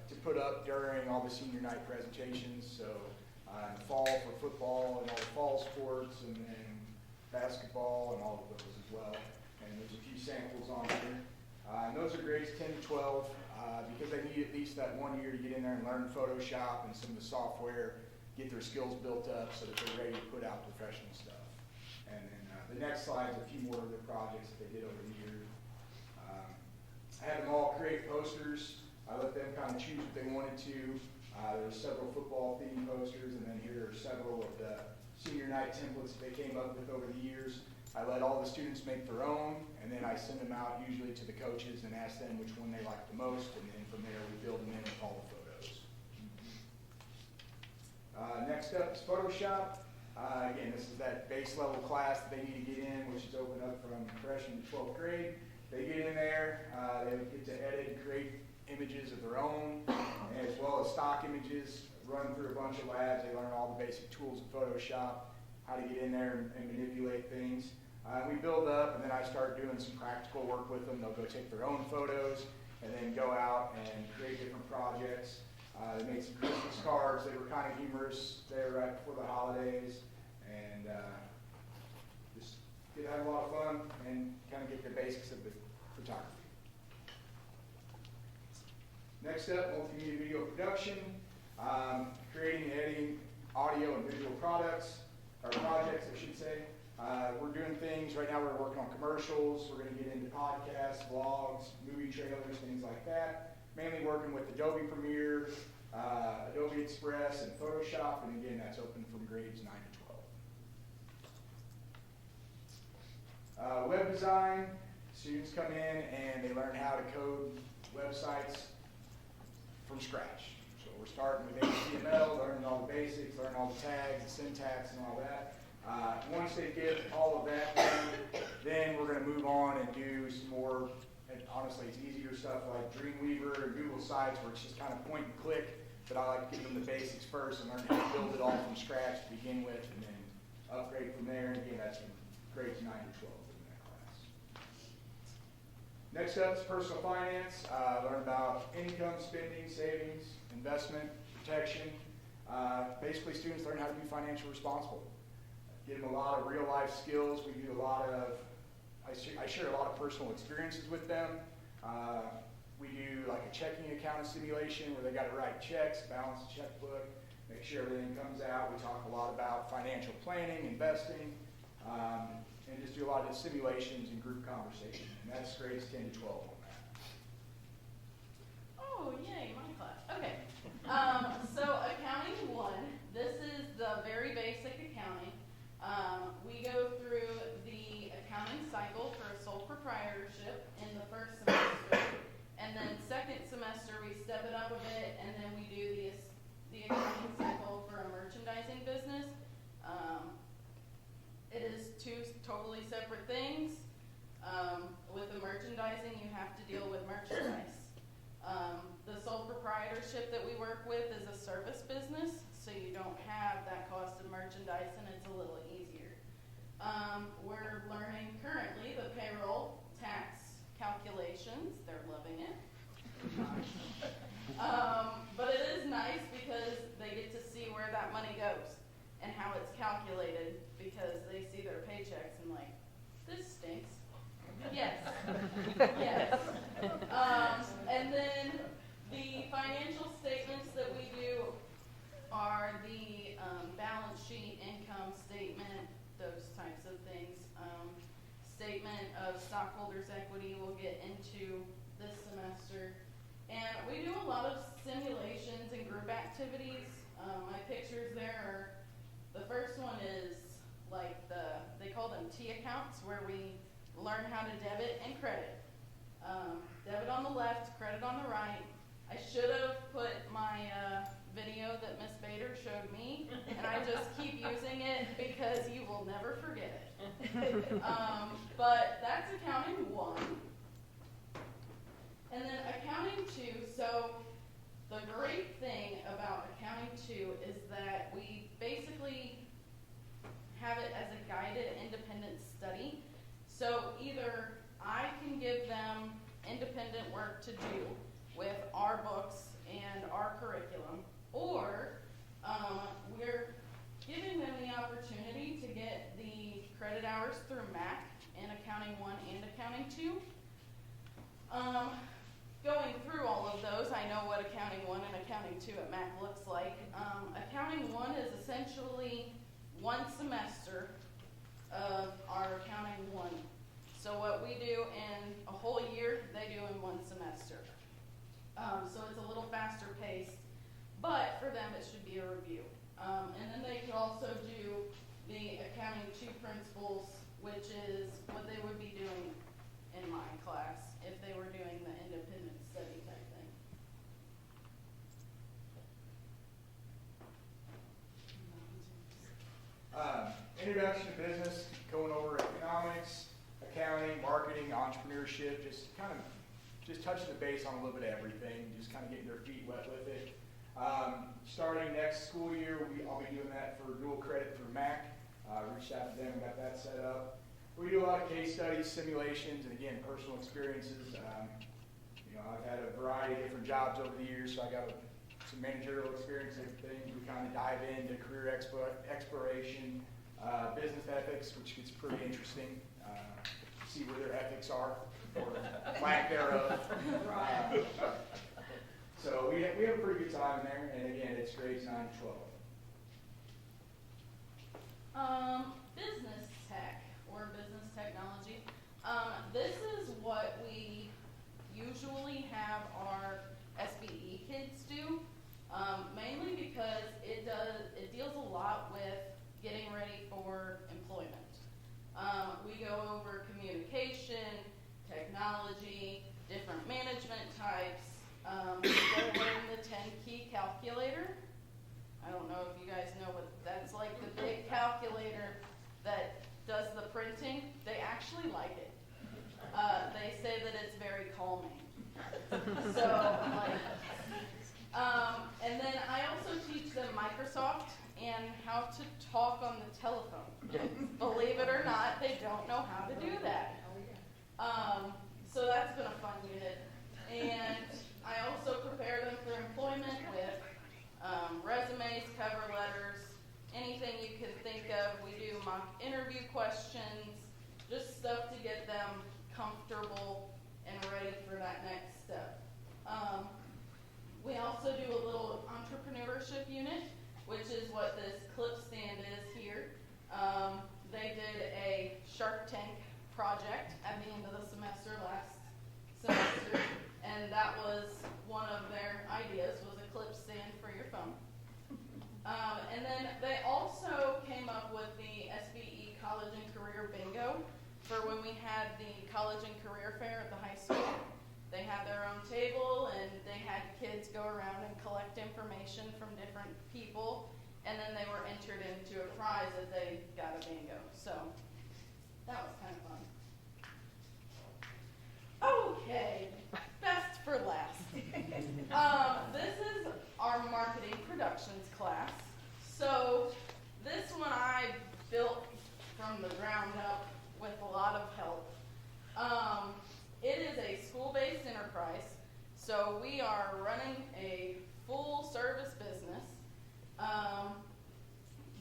Speaker 17: to put up during all the senior night presentations. So in the fall for football and all the fall sports, and then basketball and all of those as well. And there's a few samples on here. And those are grades 10 to 12 because they need at least that 1 year to get in there and learn Photoshop and some of the software, get their skills built up so that they're ready to put out professional stuff. And then the next slide is a few more of their projects that they did over the year. I had them all create posters. I let them kind of choose what they wanted to. There's several football themed posters, and then here are several of the senior night templates that they came up with over the years. I let all the students make their own, and then I send them out usually to the coaches and ask them which one they like the most, and then from there we build them in with all the photos. Next up is Photoshop. Again, this is that base level class that they need to get in, which is open up from freshman to 12th grade. They get in there, they get to edit and create images of their own, as well as stock images, run through a bunch of labs. They learn all the basic tools of Photoshop, how to get in there and manipulate things. We build up, and then I start doing some practical work with them. They'll go take their own photos and then go out and create different projects. They made some Christmas cards. They were kind of humorous there right before the holidays, and just get have a lot of fun and kind of get the basics of the photography. Next up, multimedia video production, creating and editing audio and visual products, or projects, I should say. We're doing things, right now we're working on commercials, we're going to get into podcasts, vlogs, movie trailers, things like that. Mainly working with Adobe Premiere, Adobe Express, and Photoshop, and again, that's open from grades 9 to 12. Web design, students come in and they learn how to code websites from scratch. So we're starting with HTML, learning all the basics, learning all the tags, the syntax, and all that. Once they get all of that done, then we're going to move on and do some more, and honestly, it's easier stuff like Dreamweaver and Google Sites, where it's just kind of point and click, but I like to give them the basics first and learn how to build it all from scratch to begin with, and then upgrade from there. And again, that's from grades 9 to 12 in that class. Next up is personal finance. Learn about income, spending, savings, investment, protection. Basically, students learn how to be financially responsible. Give them a lot of real life skills. We do a lot of, I share a lot of personal experiences with them. We do like a checking account simulation where they got to write checks, balance a checkbook, make sure everything comes out. We talk a lot about financial planning, investing, and just do a lot of simulations and group conversation. And that's grades 10 to 12 on that.
Speaker 18: Oh, yay, my class. Okay. So accounting 1, this is the very basic accounting. We go through the accounting cycle for a sole proprietorship in the first semester, and then second semester we step it up a bit, and then we do the accounting cycle for a merchandising business. It is 2 totally separate things. With the merchandising, you have to deal with merchandise. We're learning currently the payroll tax calculations. They're loving it. But it is nice because they get to see where that money goes and how it's calculated, because they see their paychecks and like, this stinks. Yes. Yes. And then the financial statements that we do are the balance sheet, income statement, those types of things. Statement of stockholders' equity we'll get into this semester. And we do a lot of simulations and group activities. My pictures there are, the first one is like they call them T accounts, where we learn how to debit and credit. Debit on the left, credit on the right. I should have put my video that Miss Bader showed me, and I just keep using it because you will never forget it. But that's accounting 1. And then accounting 2, so the great thing about accounting 2 is that we basically have it as a guided independent study. So either I can give them independent work to do with our books and our curriculum, or we're giving them the opportunity to get the credit hours through MAC in Accounting 1 and Accounting 2. Going through all of those, I know what Accounting 1 and Accounting 2 at MAC looks like. Accounting 1 is essentially 1 semester of our Accounting 1. So what we do in a whole year, they do in 1 semester. So it's a little faster paced, but for them it should be a review. And then they could also do the Accounting 2 principles, which is what they would be doing in my class if they were doing the independent study type thing.
Speaker 17: Introduction to business, going over economics, accounting, marketing, entrepreneurship, just kind of touching the base on a little bit of everything, just kind of getting their feet wet with it. Starting next school year, I'll be doing that for dual credit through MAC. Reached out to them and got that set up. We do a lot of case studies, simulations, and again, personal experiences. I've had a variety of different jobs over the years, so I got some managerial experience and things. We kind of dive into career exploration, business ethics, which gets pretty interesting. See where their ethics are, or lack thereof. So we have a pretty good time in there, and again, it's grades 9 to 12.
Speaker 18: Business tech or business technology. This is what we usually have our SBE kids do, mainly because it deals a lot with getting ready for employment. We go over communication, technology, different management types. We go learn the 10-key calculator. I don't know if you guys know what that's like, the big calculator that does the printing. They actually like it. They say that it's very calming. So, and then I also teach them Microsoft and how to talk on the telephone. Believe it or not, they don't know how to do that. So that's been a fun unit. And I also prepare them for employment with resumes, cover letters, anything you can think of. We do mock interview questions, just stuff to get them comfortable and ready for that next step. We also do a little entrepreneurship unit, which is what this clip stand is here. They did a Shark Tank project at the end of the semester last semester, and that was one of their ideas, was a clip stand for your phone. And then they also came up with the SBE College and Career Bingo for when we had the College and Career Fair at the high school. They had their own table, and they had kids go around and collect information from different people, and then they were entered into a prize if they got a bingo. So that was kind of fun. Okay, best for last. This is our marketing productions class. So this one I built from the ground So we are running a full-service business.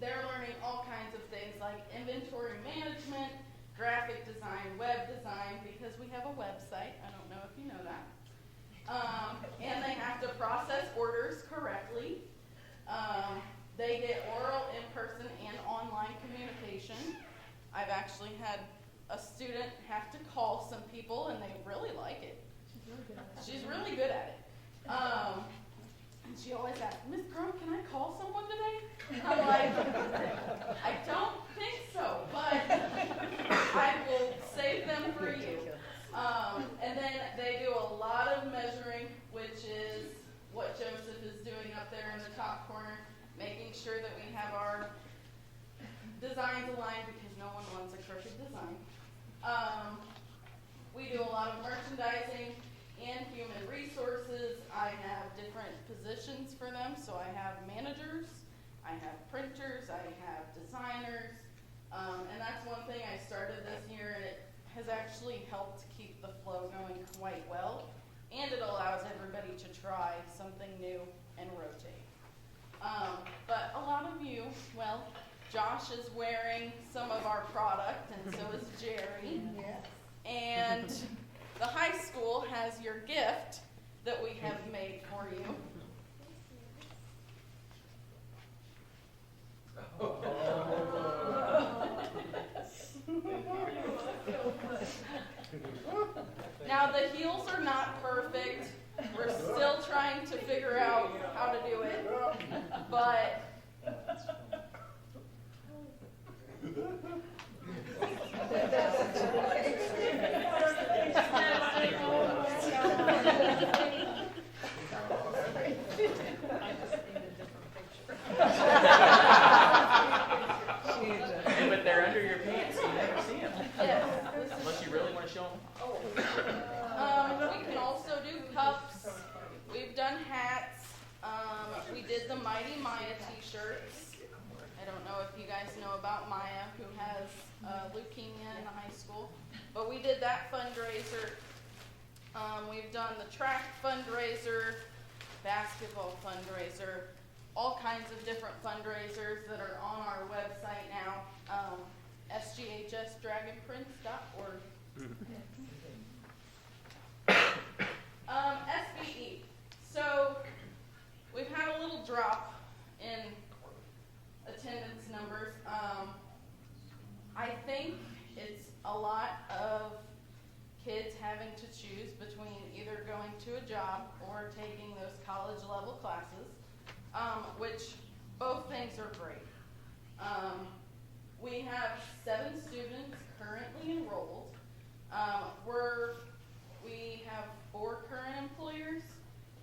Speaker 18: They're learning all kinds of things like inventory management, graphic design, web design, because we have a website. I don't know if you know that. And they have to process orders correctly. They get oral, in-person, and online communication. I've actually had a student have to call some people, and they really like it. She's really good at it. And she always asks, Miss Crum, can I call someone today? I'm like, I don't think so, but I will save them for you. And then they do a lot of measuring, which is what Joseph is doing up there in the top corner, making sure that we have our designs aligned because no one wants a crooked design. We do a lot of merchandising and human resources. I have different positions for them. So I have managers, I have printers, I have designers. And that's one thing I started this year, and it has actually helped keep the flow going quite well. And it allows everybody to try something new and rotate. But a lot of you, well, Josh is wearing some of our product, and so is Jerry.
Speaker 6: Yes.
Speaker 18: And the high school has your gift that we have made for you. Now the heels are not perfect. We're still trying to figure out how to do it, but
Speaker 10: Hey, but they're under your pants, so you never see them.
Speaker 18: yes.
Speaker 10: Unless you really want to show them.
Speaker 18: We can also do cups. We've done hats. We did the Mighty Maya t-shirts. I don't know if you guys know about Maya, who has leukemia in the high school, but we did that fundraiser. We've done the track fundraiser, basketball fundraiser, all kinds of different fundraisers that are on our website now, sghsdragonprints.org. SBE. So we've had a little drop in attendance numbers. I think it's a lot of kids having to choose between either going to a job or taking those college level classes, which both things are great. We have 7 students currently enrolled. We have 4 current employers,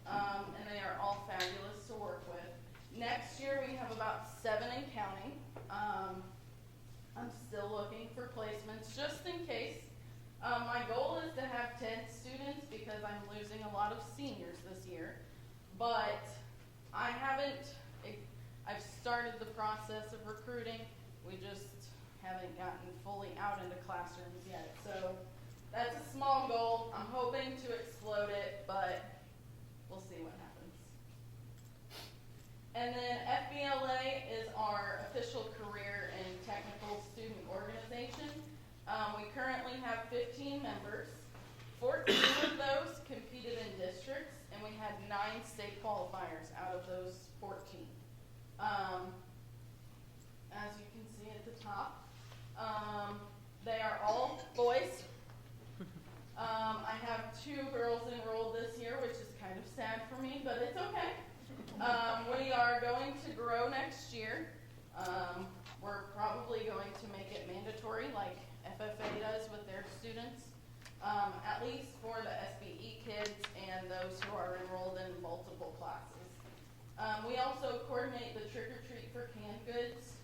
Speaker 18: and they are all fabulous to work with. Next year we have about 7 and counting. I'm still looking for placements just in case. My goal is to have 10 students because I'm losing a lot of seniors this year, but I've started the process of recruiting. We just haven't gotten fully out into classrooms yet. So that's a small goal. I'm hoping to explode it, but we'll see what happens. And then FBLA is our official career and technical student organization. We currently have 15 members. 14 of those competed in districts, and we had 9 state qualifiers out of those 14. As you can see at the top, they are all boys. I have 2 girls enrolled this year, which is kind of sad for me, but it's okay. We are going to grow next year. We're probably going to make it mandatory like FFA does with their students, at least for the SBE kids and those who are enrolled in multiple classes. We also coordinate the trick or treat for canned goods.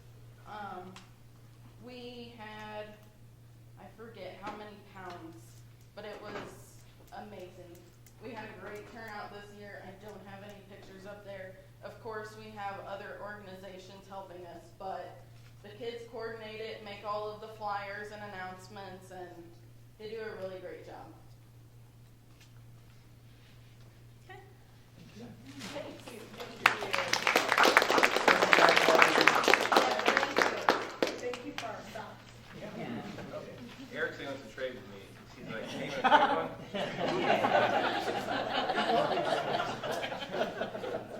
Speaker 18: We had, I forget how many pounds, but it was amazing. We had a great turnout this year. I don't have any pictures up there. Of course, we have other organizations helping us, but the kids coordinate it, make all of the flyers and announcements, and they do a really great job.
Speaker 6: That's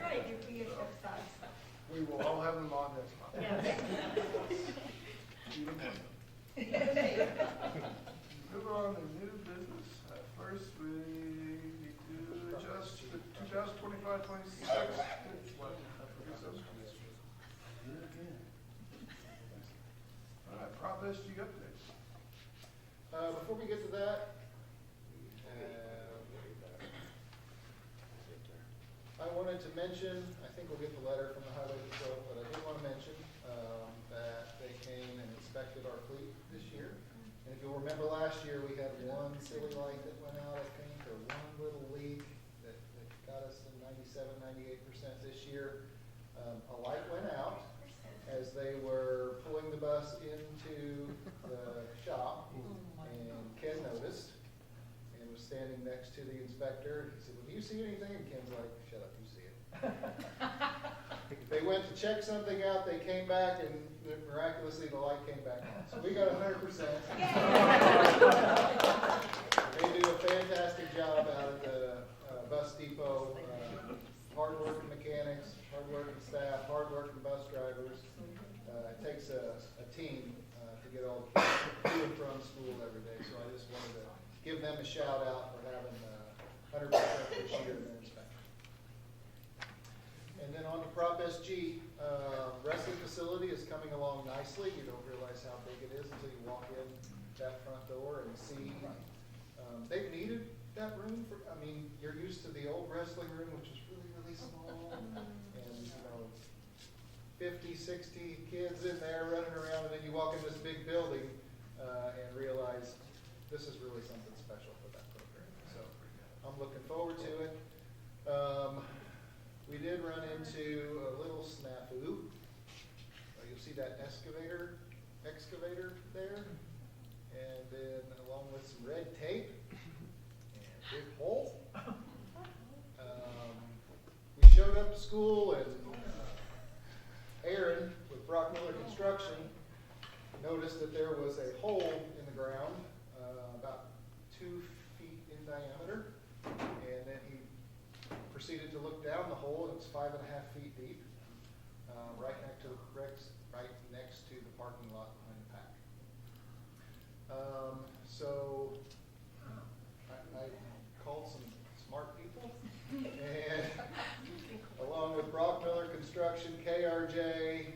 Speaker 6: right, your PHF size.
Speaker 1: We will all have them on this month. Even one. Move on to new business. First, we need to adjust the 2025-26. All right, Prop SG update.
Speaker 7: Before we get to that, I wanted to mention, I think we'll get the letter from the highway patrol, but I did want to mention that they came and inspected our fleet this year. And if you'll remember last year, we had one silly light that went out, I think, or one little leak that got us to 97, 98%. This year, a light went out as they were pulling the bus into the shop, and Ken noticed and was standing next to the inspector. He said, "Well, do you see anything?" And Ken's like, "Shut up, you see it." They went to check something out, they came back, and miraculously the light came back on. So we got 100%. They do a fantastic job out at the bus depot. Hard-working mechanics, hard-working staff, hard-working bus drivers. It takes a team to get all the kids to and from school every day. So I just wanted to give them a shout out for having 100% this year in their inspection. And then on to Prop SG, wrestling facility is coming along nicely. You don't realize how big it is until you walk in that front door and see. They've needed that room for, I mean, you're used to the old wrestling room, which is really, really small. And, you know, 50, 60 kids in there running around, and then you walk in this big building and realize this is really something special for that program. So I'm looking forward to it. We did run into a little snafu. You'll see that excavator there, and then along with some red tape and a big hole. We showed up to school, and Aaron with Brock Miller Construction noticed that there was a hole in the ground about 2 feet in diameter, and then he proceeded to look down the hole, and it was 5.5 feet deep, right next to the parking lot behind the pack. So I called some smart people, and along with Brock Miller Construction, KRJ,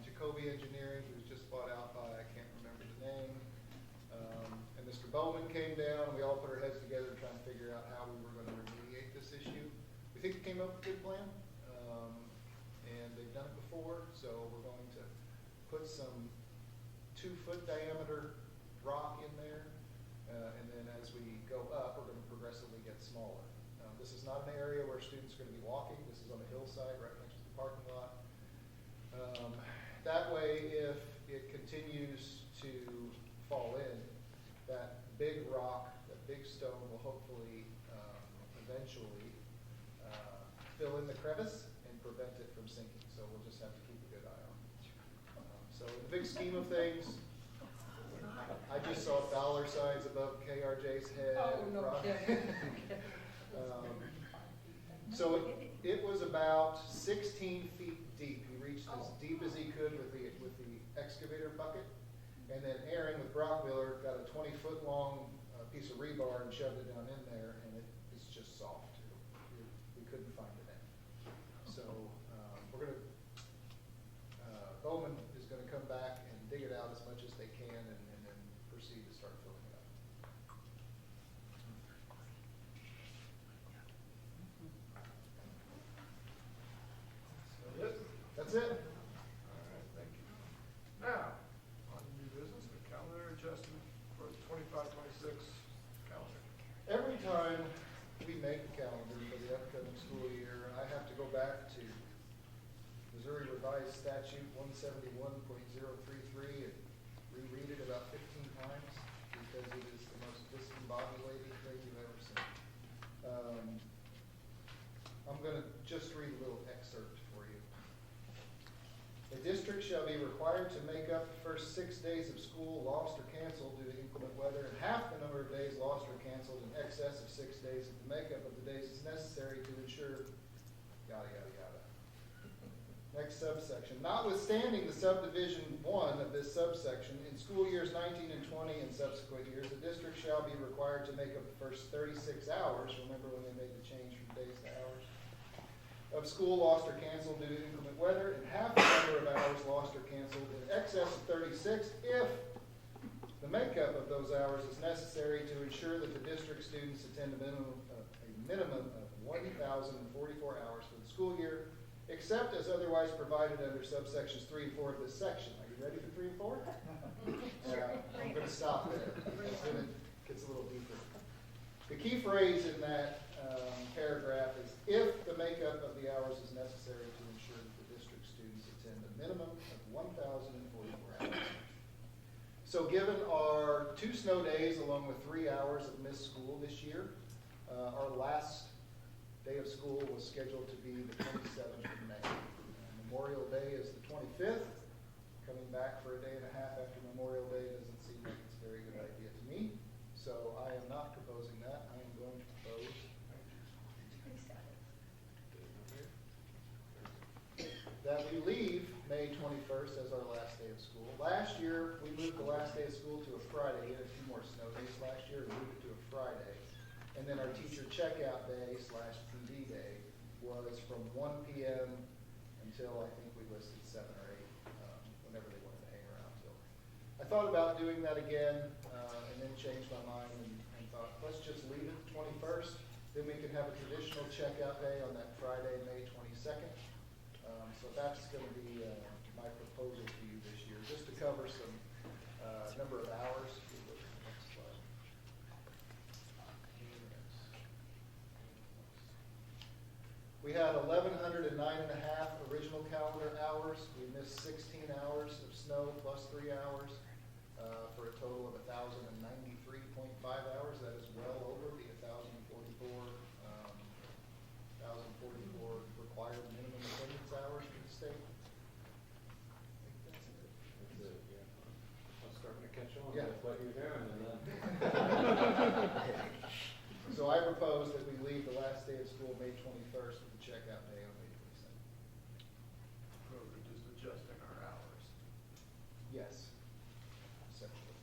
Speaker 7: Jacoby Engineering, who was just bought out by, I can't remember the name, and Mr. Bowman came down, and we all put our heads together to try and figure out how we were going to remediate this issue. We think we came up with a good plan, and they've done it before, so we're going to put some 2-foot diameter rock in there, and then as we go up, we're going to progressively get smaller. This is not an area where students are going to be walking. This is on a hillside right next to the parking lot. That way, if it continues to fall in, that big rock, that big stone will hopefully eventually fill in the crevice and prevent it from sinking. So we'll just have to keep a good eye on it. So in the big scheme of things, I just saw dollar signs above KRJ's head.
Speaker 6: Oh, no kidding.
Speaker 7: So it was about 16 feet deep. He reached as deep as he could with the excavator bucket. And then Aaron with Brock Miller got a 20-foot long piece of rebar and shoved it down in there, and it's just soft. We couldn't find it in. So we're going to, Bowman is going to come back and dig it out as much as they can, and then proceed to start filling it up. That's it.
Speaker 1: All right, thank you. Now, on to new business, the calendar adjustment for the 25-26 calendar.
Speaker 7: Every time we make a calendar for the upcoming school year, I have to go back to Missouri Revised Statute 171.033 and reread it about 15 times because it is the most discombobulating thing you've ever seen. I'm going to just read a little excerpt for you. The district shall be required to make up the first 6 days of school lost or canceled due to inclement weather, and half the number of days lost or canceled in days, if the makeup of the days is necessary to ensure yada, yada, yada. Next subsection, notwithstanding the subdivision 1 of this subsection, in school years 19 and 20 and subsequent years, the district shall be required to make up the first 36 hours, remember when they made the change from days to hours, of school lost or canceled due to inclement weather, and half the number of hours lost or canceled in excess of 36 if the makeup of those hours is necessary to ensure that the district students attend a minimum of 1,044 hours for the school year, except as otherwise provided under subsections 3 and 4 of this section. Are you ready for 3 and 4? I'm going to stop there. Then it gets a little deeper. The key phrase in that paragraph is if the makeup of the hours is necessary to ensure that the district students attend a minimum of 1,044 hours. So given our 2 snow days along with 3 hours of missed school this year, our last day of school was scheduled to be the 27th of May. Memorial Day is the 25th. Coming back for a day and a half after Memorial Day doesn't seem like it's a very good idea to me. So I am not proposing that. I am going to propose that we leave May 21st as our last day of school. Last year, we moved the last day of school to a Friday. We had a few more snow days last year and moved it to a Friday. And then our teacher checkout day / PD day was from 1 p.m. until I think we listed 7 or 8, whenever they wanted to hang around till. I thought about doing that again and then changed my mind and thought, let's just leave it the 21st. Then we can have a traditional checkout day on that Friday, May 22nd. So that's going to be my proposal to you this year, just to cover some number of hours. Next slide. We had 1,109.5 original calendar hours. We missed 16 hours of snow plus 3 hours for a total of 1,093.5 hours. That is well over the 1,044 required minimum attendance hours for the state. I think that's it.
Speaker 9: That's it, yeah. I'm starting to catch on
Speaker 7: Yeah.
Speaker 9: with what you're doing.
Speaker 7: So I propose that we leave the last day of school May 21st with the checkout day on May 22nd.
Speaker 1: So we're just adjusting our hours.
Speaker 7: Yes. Essentially.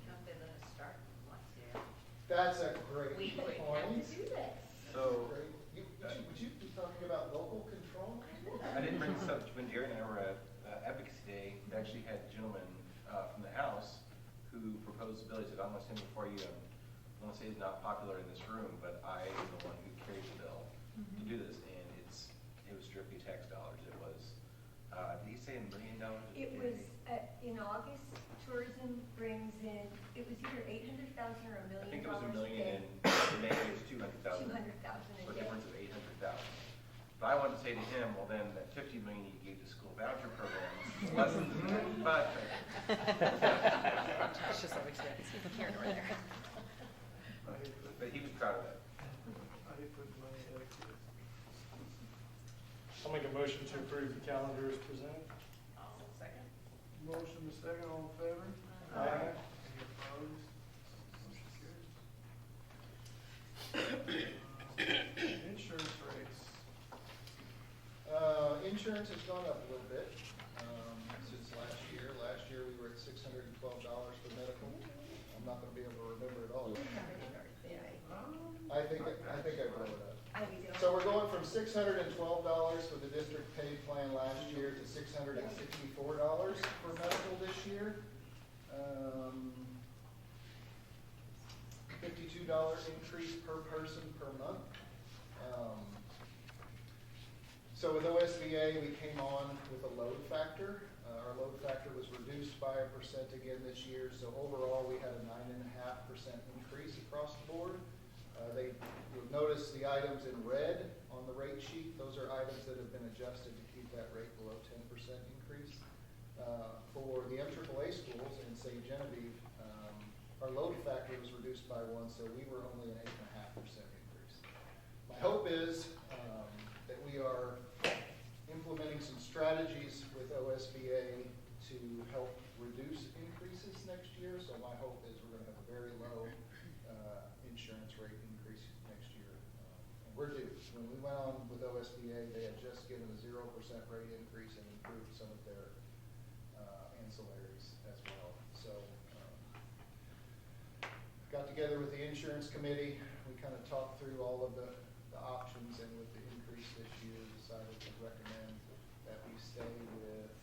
Speaker 6: Don't they let us start once here?
Speaker 7: That's a great
Speaker 6: We
Speaker 7: point.
Speaker 6: wouldn't have to do this.
Speaker 5: So,
Speaker 7: Great. Would you be talking about local control?
Speaker 5: I didn't bring this up when Jerry and I were at Advocacy Day. We actually had a gentleman from the House who proposed a bill. He said, I'm going to stand before you. I want to say he's not popular in this room, but I am the one who carried the bill to do this, and it was strictly tax dollars. It was, did he say $1 million?
Speaker 6: It was, in August, tourism brings in, it was either 800,000 or $1 million.
Speaker 5: I think it was $1 million,
Speaker 6: a day.
Speaker 5: and in May it was 200,000.
Speaker 6: 200,000 a
Speaker 5: For a
Speaker 6: day.
Speaker 5: difference of 800,000. But I wanted to say to him, well then, that $50 million you gave to school voucher programs is less than but.
Speaker 16: It's just always there. It's neither here nor there.
Speaker 5: But he was proud of it.
Speaker 1: I hate putting money ahead of kids.
Speaker 19: I'll make a motion to approve the calendar as presented.
Speaker 12: Second.
Speaker 1: Motion to second, all in favor?
Speaker 19: Aye.
Speaker 1: Any opposed? Motion carries. Insurance rates.
Speaker 7: Insurance has gone up a little bit since last year. Last year we were at $612 for medical. I'm not going to be able to remember it all. I think I wrote it up. So we're going from $612 for the district paid plan last year to $664 for medical this year. $52 increase per person per month. So with OSVA, we came on with a load factor. Our load factor was reduced by 1% again this year, so overall we had a 9.5% increase across the board. You'll notice the items in red on the rate sheet. Those are items that have been adjusted to keep that rate below 10% increase. For the MAAA schools in St. Genevieve, our load factor was reduced by 1, so we were only an 8.5% increase. My hope is that we are implementing some strategies with OSBA to help reduce increases next year. So my hope is we're going to have a very low we're due. When we went on with OSBA, they had just given a 0% rate increase and improved some of their ancillaries as well. So, got together with the insurance committee. We kind of talked through all of the options, and with the increase this year, decided to recommend that we stay with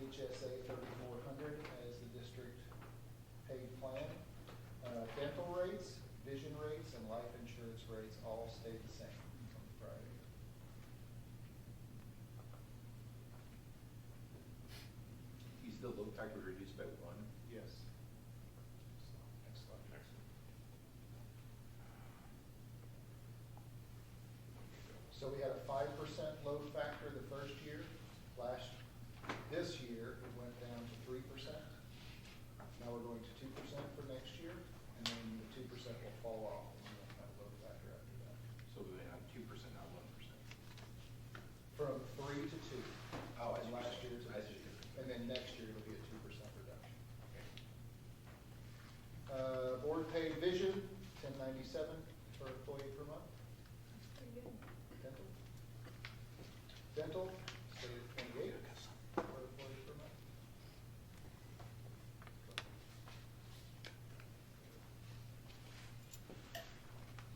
Speaker 7: HSA 3400 as the district paid plan. Dental rates, vision rates, and life insurance rates all stay the same from the prior year.
Speaker 5: Is the load factor reduced by 1?
Speaker 7: Yes. Next slide. So we had a 5% load factor the first year. This year, it went down to 3%. Now we're going to 2% for next year, and then the 2% will fall off, and we won't have a load factor after that.
Speaker 5: So we went on 2%, not 1%.
Speaker 7: From 3 to 2.
Speaker 5: Oh, I see.
Speaker 7: Last year to
Speaker 5: I see.
Speaker 7: and then next year it'll be a 2% reduction. Board paid vision, $10.97 per employee per month. Dental. Dental, stayed at $28 per employee per month.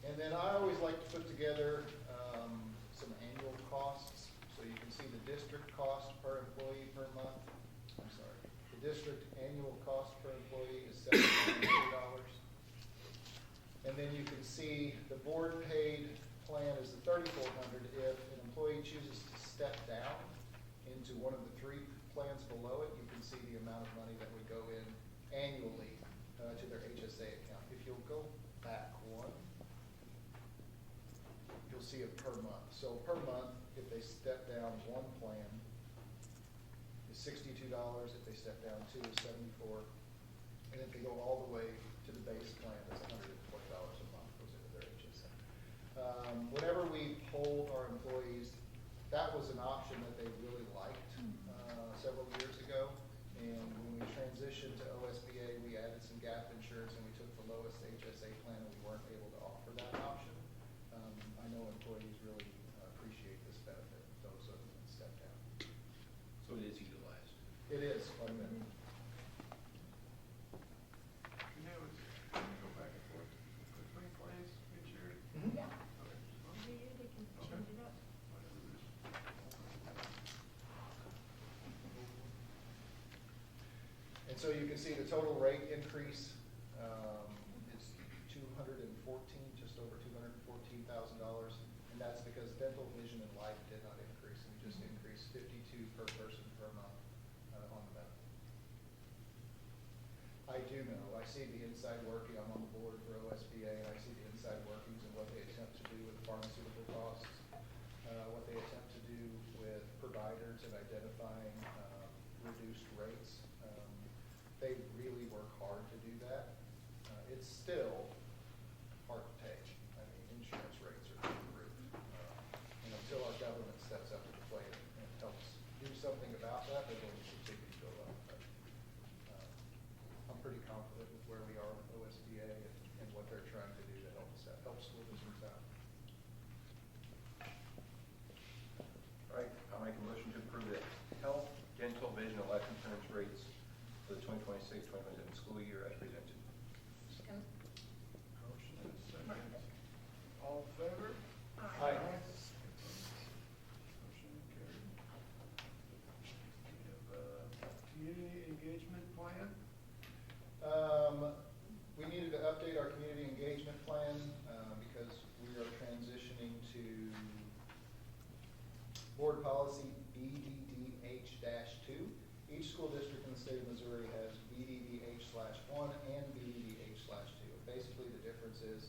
Speaker 7: And then I always like to put together some annual costs. So you can see the district cost per employee per month. I'm sorry. The district annual cost per employee is $780. And then you can see the board paid plan is the $3,400. If an employee chooses to step down into one of the 3 plans below it, you can see the amount of money that would go in annually to their HSA account. If you'll go back one, you'll see it per month. So per month, if they step down one plan, is $62. If they step down 2, is $74. And if they go all the way to the base plan, it's $120 a month goes into their HSA. Whenever we polled our employees, that was an option that they really liked several years ago. And when we transitioned to OSBA, we added some gap insurance, and we took the lowest HSA plan, and we weren't able to offer that option. I know employees really appreciate this benefit, those of them that step down.
Speaker 5: So it is utilized.
Speaker 7: It is quite a bit.
Speaker 1: Can you go back and forth between plans, make sure?
Speaker 7: Mhm.
Speaker 6: Yeah.
Speaker 1: Okay.
Speaker 6: They can change it up.
Speaker 7: And so you can see the total rate increase is 214, just over $214,000, and that's because dental, vision, and life did not increase. We just increased 52 per person per month on the benefit. I do know, I see the inside working. I'm on the board for OSBA, and I see the inside workings and what they attempt to do with pharmaceutical costs, what they attempt to do with providers and identifying reduced rates. They really work hard to do that. It's still hard to take. I mean, insurance rates are through the roof. And until our government steps up to the plate and helps do something about that, they're going to continue to go up. But, I'm pretty confident with where we are with OSBA and what they're trying to do to help us out, help school districts out.
Speaker 5: All right, I'll make a motion to approve the health, dental, vision, and life insurance rates for the 2026-2027 school year as presented.
Speaker 6: Second.
Speaker 1: Motion and second. All in favor?
Speaker 7: Aye.
Speaker 1: Motion carried. We have a community engagement plan.
Speaker 7: We needed to update our community engagement plan because we are transitioning to board policy BDDH-2. Each school district in the state of Missouri has BDDH/1 and BDDH/2. Basically, the difference is,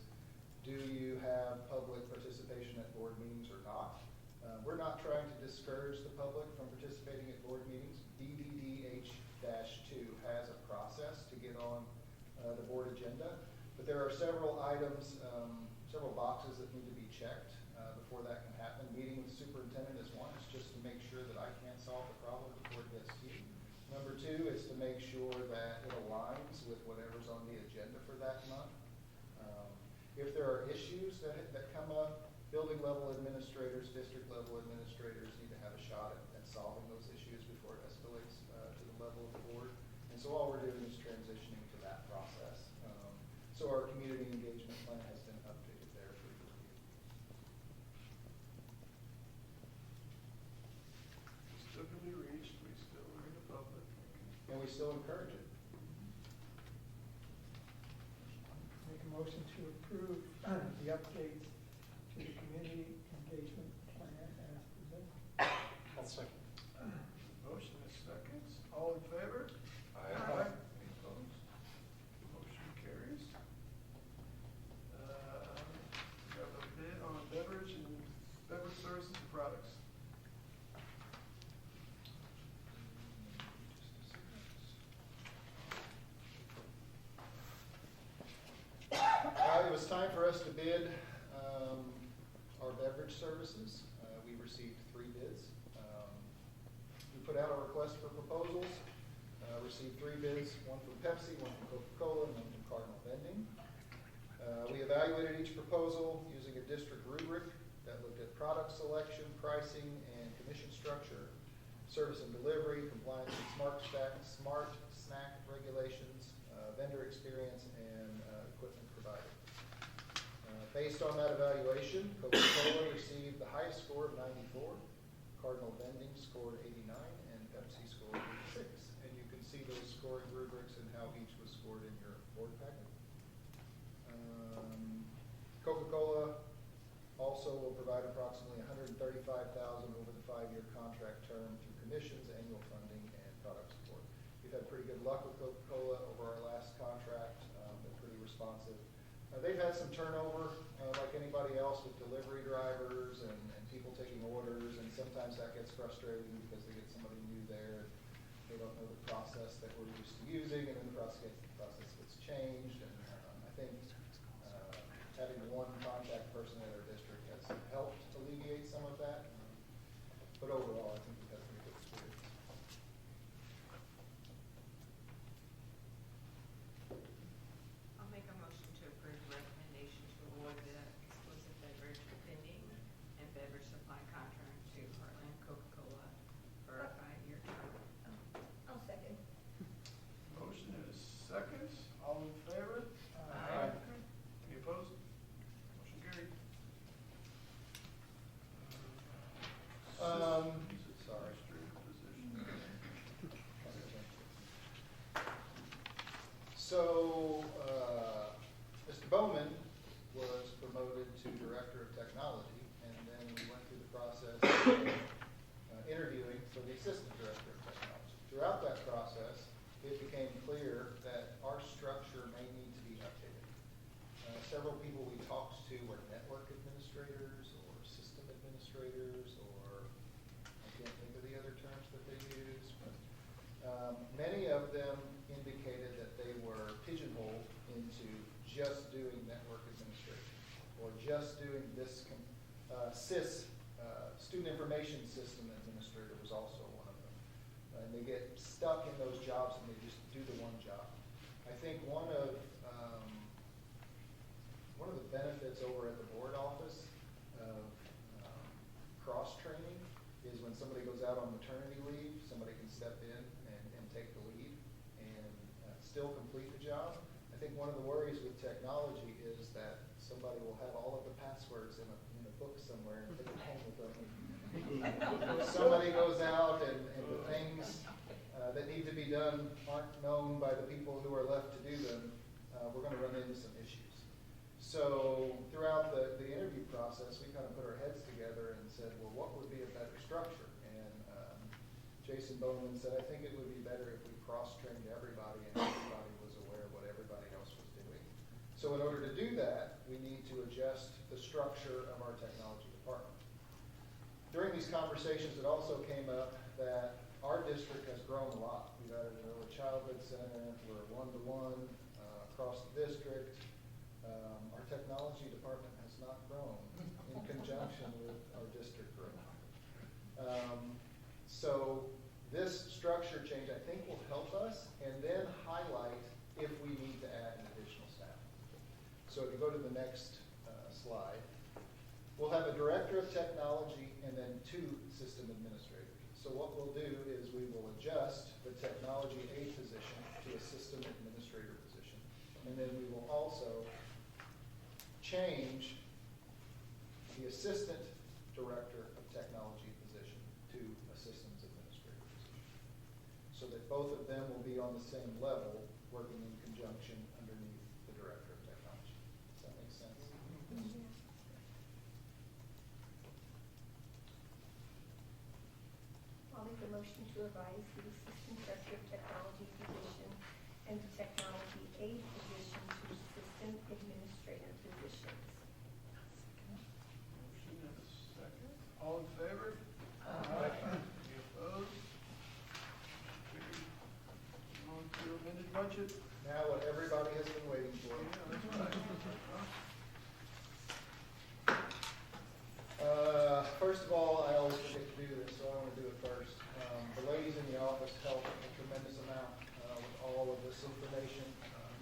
Speaker 7: do you have public participation at board meetings or not? We're not trying to discourage the public from participating at board meetings. BDDH-2 has a process to get on the board agenda, but there are several items, several boxes that need to be checked before that can happen. Meeting with the superintendent is one. It's just to make sure that I can't solve the problem before it gets to you. Number 2 is to make sure that it aligns with whatever's on the agenda for that month. If there are issues that come up, building level administrators, district level administrators need to have a shot at solving those issues before it escalates to the level of the board. And so all we're doing is transitioning to that process. So our community engagement plan has been updated there for you.
Speaker 1: Still can be reached, we still are in the public.
Speaker 7: And we still encourage it.
Speaker 20: Make a motion to approve the updates to the community engagement plan as presented.
Speaker 19: I'll second.
Speaker 1: Motion is seconds. All in favor? Aye. Any opposed? Motion carries. We have a bid on beverage services and products.
Speaker 7: It was time for us to bid our beverage services. We received 3 bids. We put out a request for proposals, received 3 bids, one from Pepsi, one from Coca-Cola, and one from Cardinal Vending. We evaluated each proposal using a district rubric that looked at product selection, pricing, and commission structure, service and delivery, compliance with smart snack regulations, vendor experience, and equipment provided. Based on that evaluation, Coca-Cola received the highest score of 94, Cardinal Vending scored 89, and Pepsi scored 86. And you can see those scoring rubrics and how each was scored in your board packet. Coca-Cola also will provide approximately $135,000 over the 5-year contract term through commissions, annual funding, and product support. We've had pretty good luck with Coca-Cola over our last contract. They're pretty responsive. They've had some turnover, like anybody else, with delivery drivers and people taking orders, and sometimes that gets frustrating because they get somebody new there. They don't know the process that we're used to using, and then the process gets changed. And I think having one contact person at our district has helped alleviate some of that. But overall, I think we've had a pretty good experience.
Speaker 6: I'll make a motion to approve the recommendation to award the exclusive beverage vending and beverage supply contract to Heartland Coca-Cola for a 5-year term. I'll second.
Speaker 1: Motion is seconds. All in favor?
Speaker 7: Aye.
Speaker 1: Any opposed? Motion carried.
Speaker 7: Sorry. So, Mr. Bowman was promoted to Director of Technology, and then we went through the process of interviewing for the Assistant Director of Technology. Throughout that process, it became clear that our structure may need to be updated. Several people we talked to were network administrators or system administrators, or I can't think of the other terms that they use, but many of them indicated that they were pigeonholed into just doing network administration or just doing this SIS, Student Information System Administrator was also one of them. And they get stuck in those jobs and they just do the one job. I think one of the benefits over at the board office of cross-training is when somebody goes out on maternity leave, somebody can step in and take the lead and still complete the job. I think one of the worries with technology is that somebody will have all of the passwords in a book somewhere and take it home with them. Somebody goes out and the things that need to be done aren't known by the people who are left to do them. We're going to run into some issues. So throughout the interview process, we kind of put our heads together and said, well, what would be a better structure? And Jason Bowman said, I think it would be better if we cross-trained everybody and everybody was aware of what everybody else was doing. So in order to do that, we need to adjust the structure of our technology department. During these conversations, it also came up that our district has grown a lot. We've added an early childhood center, we're one-to-one across the district. Our technology department has not grown in conjunction with our district growth. So this structure change, I think, will help us and then highlight if we need to add an additional staff. So if you go to the next slide, We'll have a director of technology and then 2 system administrators. So what we'll do is we will adjust the technology A position to a system administrator position. And then we will also change the assistant director of technology position to a systems administrator position. So that both of them will be on the same level, working in conjunction underneath the director of technology. Does that make sense?
Speaker 21: I'll make a motion to revise the Assistant Director of Technology position and the Technology Aid position to System Administrator positions.
Speaker 1: Motion and a second. All in favor? Aye. Any opposed? Carried. On to amended budget.
Speaker 7: Now what everybody has been waiting for.
Speaker 1: Yeah, that's right.
Speaker 7: First of all, I always forget to do this, so I want to do it first. The ladies in the office help a tremendous amount with all of this information,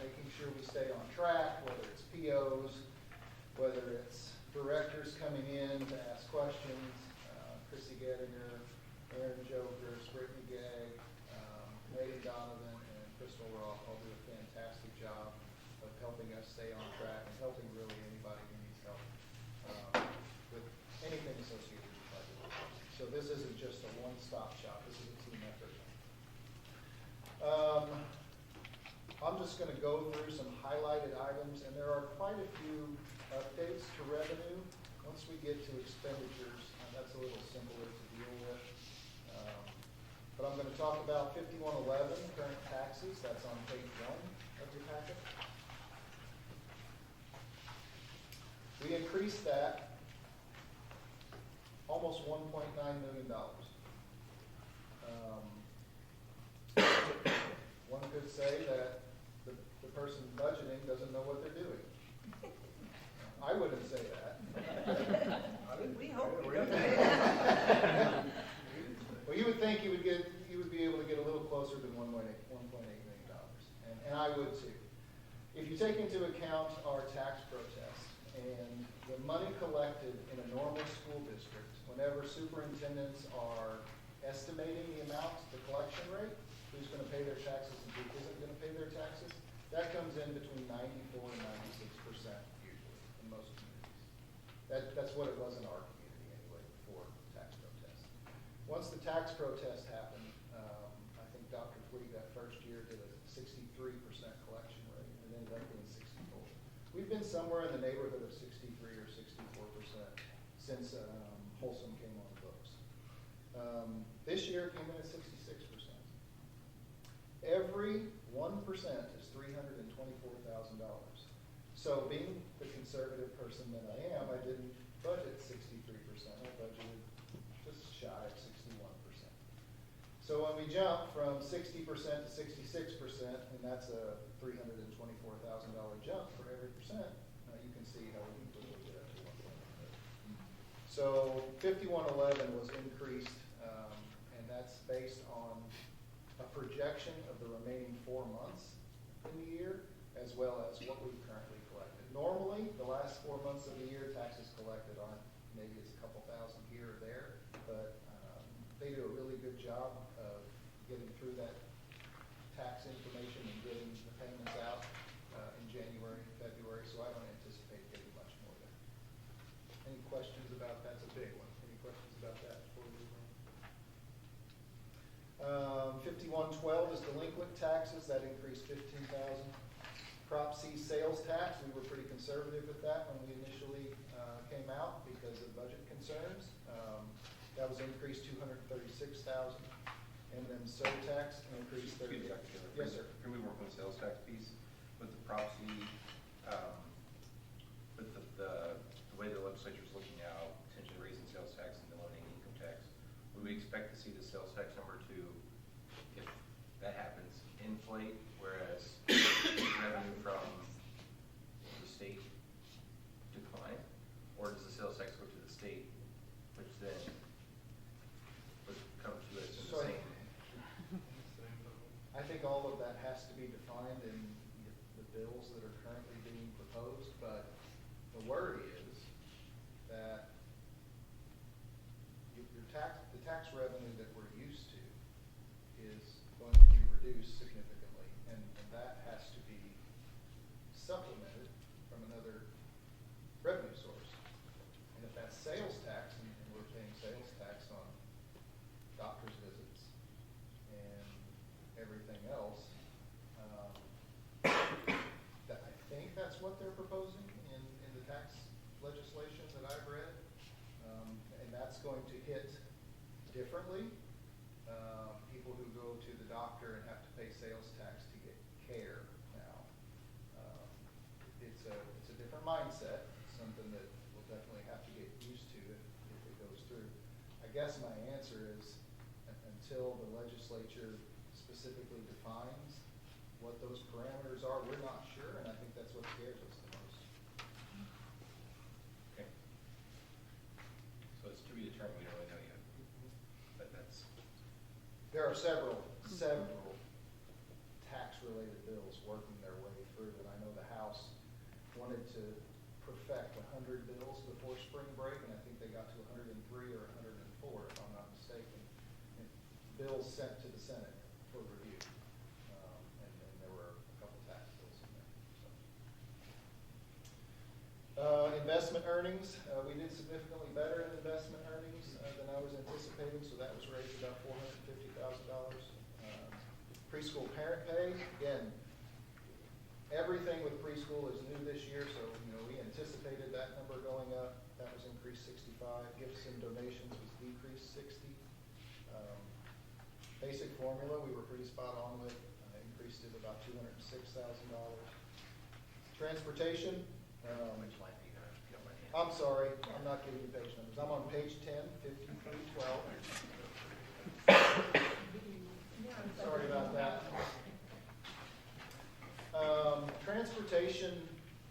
Speaker 7: making sure we stay on track, whether it's POs, whether it's directors coming in to ask questions, Chrissy Gettinger, Aaron Jokers, Brittany Gay, Lady Donovan, and Crystal Roth all do a fantastic job of helping us stay on track and helping really anybody who needs help with anything associated with budget. So this isn't just a one-stop shop. This is a team effort. I'm just going to go through some highlighted items, and there are quite a few updates to revenue. Once we get to expenditures, that's a little simpler to deal with. But I'm going to talk about 5111, current taxes. That's on page 1 of your packet. We increased that almost $1.9 million. One could say that the person budgeting doesn't know what they're doing. I wouldn't say that.
Speaker 16: We hope we
Speaker 7: Well, you would think you would be able to get a little closer to $1.8 million, and I would too. If you take into account our tax protest and the money collected in a normal school district, whenever superintendents are estimating the amount, the collection rate, who's going to pay their taxes and who isn't going to pay their taxes, that comes in between 94 and 96% usually in most communities. That's what it was in our community anyway before the tax protest. Once the tax protest happened, I think Dr. Tweed that first year did a 63% collection rate and ended up being 64. We've been somewhere in the neighborhood of 63 or 64% since Wholesome came on the books. This year it came in at 66%. Every 1% is $324,000. So being the conservative person that I am, I didn't budget 63%. I budgeted just shy of 61%. So when we jump from 60% to 66%, and that's a $324,000 jump for every percent, you can see how we can quickly get up to 1.9. So 5111 was increased, and that's based on a projection of the remaining 4 months in the year, as well as what we've currently collected. Normally, the last 4 months of the year, taxes collected aren't, maybe it's a couple thousand here or there, but they do a really good job of getting through that tax information and getting the payments out in January and February, so I don't anticipate getting much more there. Any questions about that? That's a big one. Any questions about that before we move on? 5112 is delinquent taxes. That increased 15,000. Prop C sales tax, we were pretty conservative with that when we initially came out because of budget concerns. That was increased 236,000. And then surtax increased 30. Yes, sir.
Speaker 5: Can we work on the sales tax piece with the Prop C, with the way the legislature is looking out, potentially raising sales tax and eliminating income tax? Would we expect to see the sales tax number to, if that happens, inflate, whereas revenue from the state decline? Or does the sales tax go to the state, which then would come to us in the same?
Speaker 7: I think all of that has to be defined in the bills that are legislation that I've read. And that's going to hit differently. People who go to the doctor and have to pay sales tax to get care now. It's a different mindset, something that we'll definitely have to get used to if it goes through. I guess my answer is until the legislature specifically defines what those parameters are, we're not sure, and I think that's what scares us the most.
Speaker 5: Okay. So it's to be determined, we don't really know yet. But that's.
Speaker 7: There are several tax-related bills working their way through, and I know the House wanted to perfect 100 bills before spring break, and I think they got to 103 or 104, if I'm not mistaken. And bills sent to the Senate for review, and there were a couple tax bills in there. So. Investment earnings, we did significantly better in investment earnings than I was anticipating, so that was raised about $450,000. Preschool parent pay, again, everything with preschool is new this year, so we anticipated that number going up. That was increased 65. Gifts and donations was decreased 60. Basic formula we were pretty spot on with, increased it about $206,000. Transportation. I'm sorry, I'm not giving you page numbers. I'm on page 10, 5312. Sorry about that. Transportation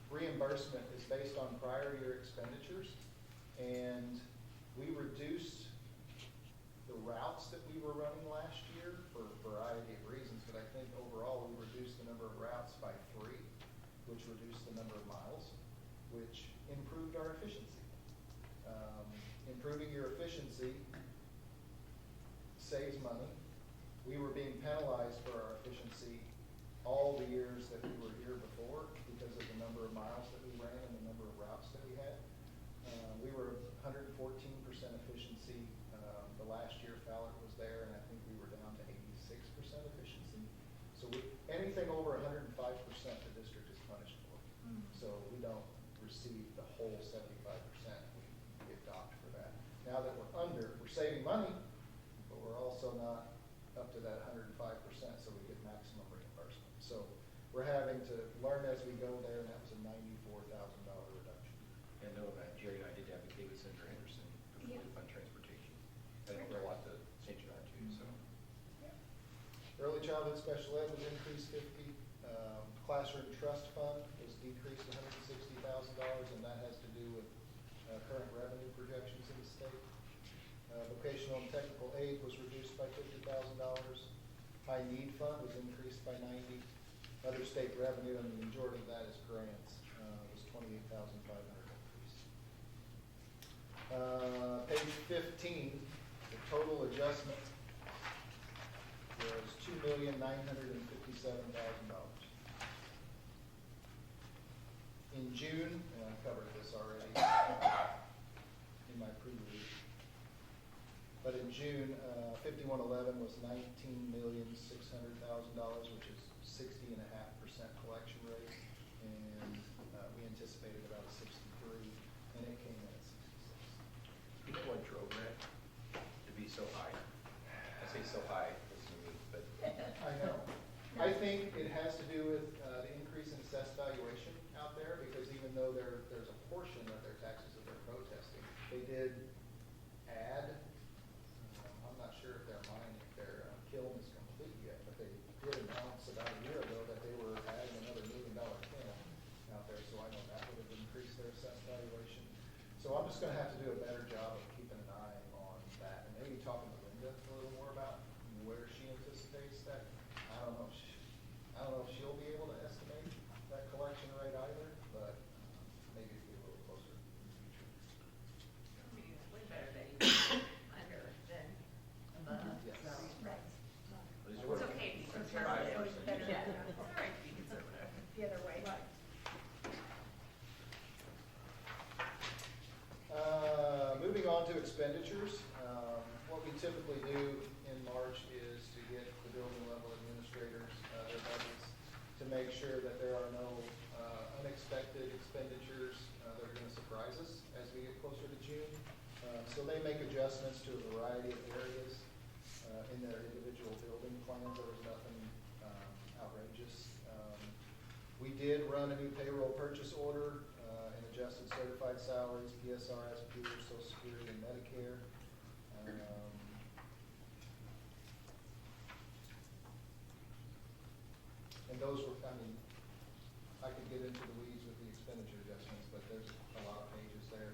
Speaker 7: reimbursement is based on prior year expenditures, and we reduced the routes that we were running last year for a variety of reasons, but I think overall we reduced the number of routes by 3, which reduced the number of miles, which improved our efficiency. Improving your efficiency saves money. We were being penalized for our efficiency all the years that we were here before because of the number of miles that we ran and the number of routes that we had. We were 114% efficiency. The last year Fallon was there, and I think we were down to 86% efficiency. So anything over 105% the district is punished for. So we don't receive the whole 75%. We get docked for that. Now that we're under, we're saving money, but we're also not up to that 105%, so we get maximum reimbursement. So we're having to learn as we go there, and that was a $94,000 reduction.
Speaker 5: And no, Jerry and I did advocate with Senator Henderson for fully fund transportation. I think we're a lot to St. John too, so.
Speaker 7: Early childhood special ed was increased 50. Classroom trust fund was decreased $160,000, and that has to do with current revenue projections in the state. Vocational and technical aid was reduced by $50,000. High need fund was increased by 90. Other state revenue, and the majority of that is grants, was $28,500 increase. Page 15, the total adjustment was $2,957,000. In June, and I covered this already in my preview, but in June, 5111 was $19,600,000, which is 60.5% collection rate, and we anticipated about a 63, and it came in at 66.
Speaker 5: You know what drove that to be so high? I say so high, listen to me, but.
Speaker 7: I know. I think it has to do with the increase in assessed valuation out there, because even though there's a portion of their taxes that they're protesting, they did add, I'm not sure if their kiln is complete yet, but they did announce about a year ago that they were adding another $1 million kiln out there, so I know that would have increased their assessed valuation. So I'm just going to have to do a better job of keeping an eye on that, and maybe talking to Linda a little more about where she anticipates that. I don't know if she'll be able to estimate that collection rate either, but maybe it'll be a little closer in the future.
Speaker 6: I mean, it's way better that you were under than above.
Speaker 7: Yes.
Speaker 6: So, right.
Speaker 7: It's
Speaker 6: It's okay to be conservative.
Speaker 21: It's better.
Speaker 6: Yeah, it's all right to be conservative.
Speaker 21: The other way.
Speaker 7: Moving on to expenditures, what we typically do in March is to get the building level administrators their budgets to make sure that there are no unexpected expenditures that are going to surprise surprise us as we get closer to June. So they make adjustments to a variety of areas in their individual building plans. There was nothing outrageous. We did run a new payroll purchase order and adjusted certified salaries, PSRS, Social Security, and Medicare. And those were, I mean, I could get into the weeds with the expenditure adjustments, but there's a lot of pages there.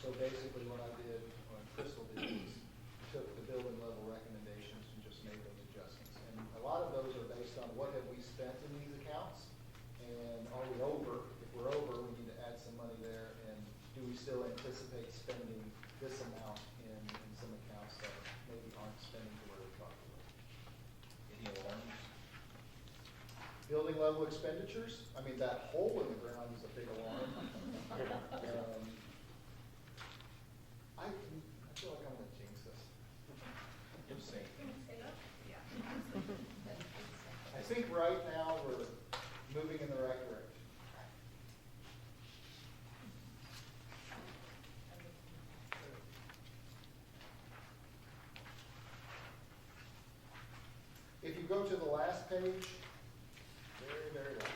Speaker 7: So basically what I did, what Crystal did, is took the building level recommendations and just made those adjustments. And a lot of those are based on what have we spent in these accounts, and are we over? If we're over, we need to add some money there, and do we still anticipate spending this amount in some accounts that maybe aren't spending to where we thought we were?
Speaker 5: Any alarms?
Speaker 7: Building level expenditures, I mean, that hole in the ground is a big alarm. I feel like I'm gonna jinx this.
Speaker 5: Just saying.
Speaker 7: I think right now we're moving in the right direction. If you go to the last page, very, very last.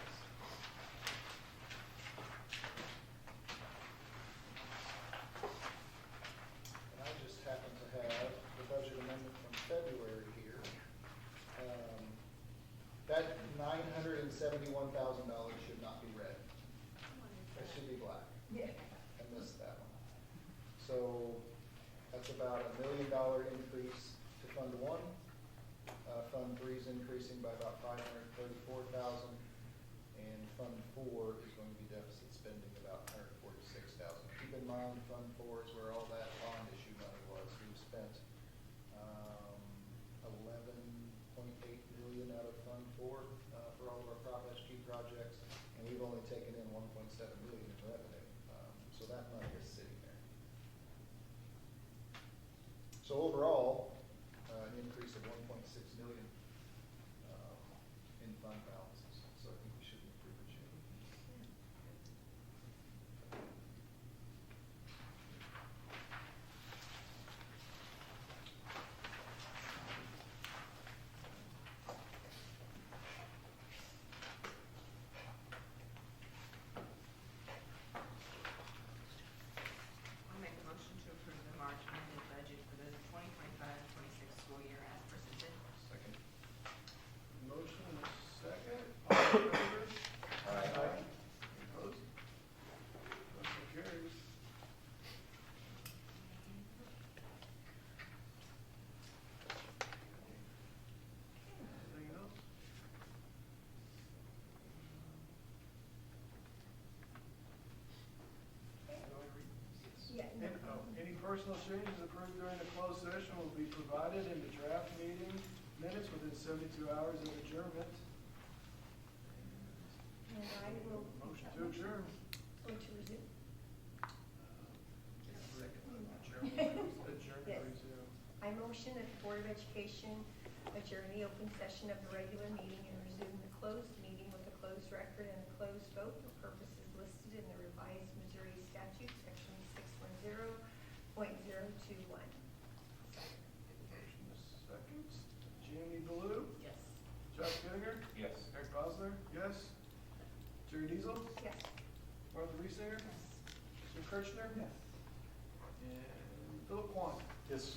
Speaker 7: And I just happen to have the budget amendment from February here. That $971,000 should not be red. That should be black.
Speaker 21: Yeah.
Speaker 7: I missed that one. So that's about $1 million increase to Fund 1. Fund 3 is increasing by about $534,000, and Fund 4 is going to be deficit spending about $146,000. Keep in mind, Fund 4 is where all that bond issue money was. We've spent $11.8 million out of Fund 4 for all of our Prop SG projects, and we've only taken in $1.7 million in revenue. So that money is sitting there. So overall, an increase of $1.6 million in fund balances. So I think we should be in pretty good shape.
Speaker 6: I'll make a motion to approve the March amended budget for the 2025-26 school year as presented.
Speaker 5: Second.
Speaker 1: Motion and a second. All in favor?
Speaker 5: Aye.
Speaker 1: Opposed? Motion carries. Anything else? Any personal changes approved during the closed session will be provided in the draft meeting minutes within 72 hours of adjournment.
Speaker 21: And I will.
Speaker 1: Motion to adjourn.
Speaker 21: Or to resume.
Speaker 1: Adjourn,
Speaker 21: Yes.
Speaker 1: resume.
Speaker 21: I motion that the Board of Education adjourn the open session of the regular meeting and resume the closed meeting with a closed record and a closed vote for purposes listed in the revised Missouri statute, section 610.021.
Speaker 1: Motion is second. Jamie Baloo?
Speaker 6: Yes.
Speaker 1: Chuck Kittinger?
Speaker 5: Yes.
Speaker 1: Eric Bosler? Yes. Jerry Diesel?
Speaker 21: Yes.
Speaker 1: Martha Reesinger? Jim Kirchner?
Speaker 20: Yes.
Speaker 1: And Philip Quan?
Speaker 17: Yes.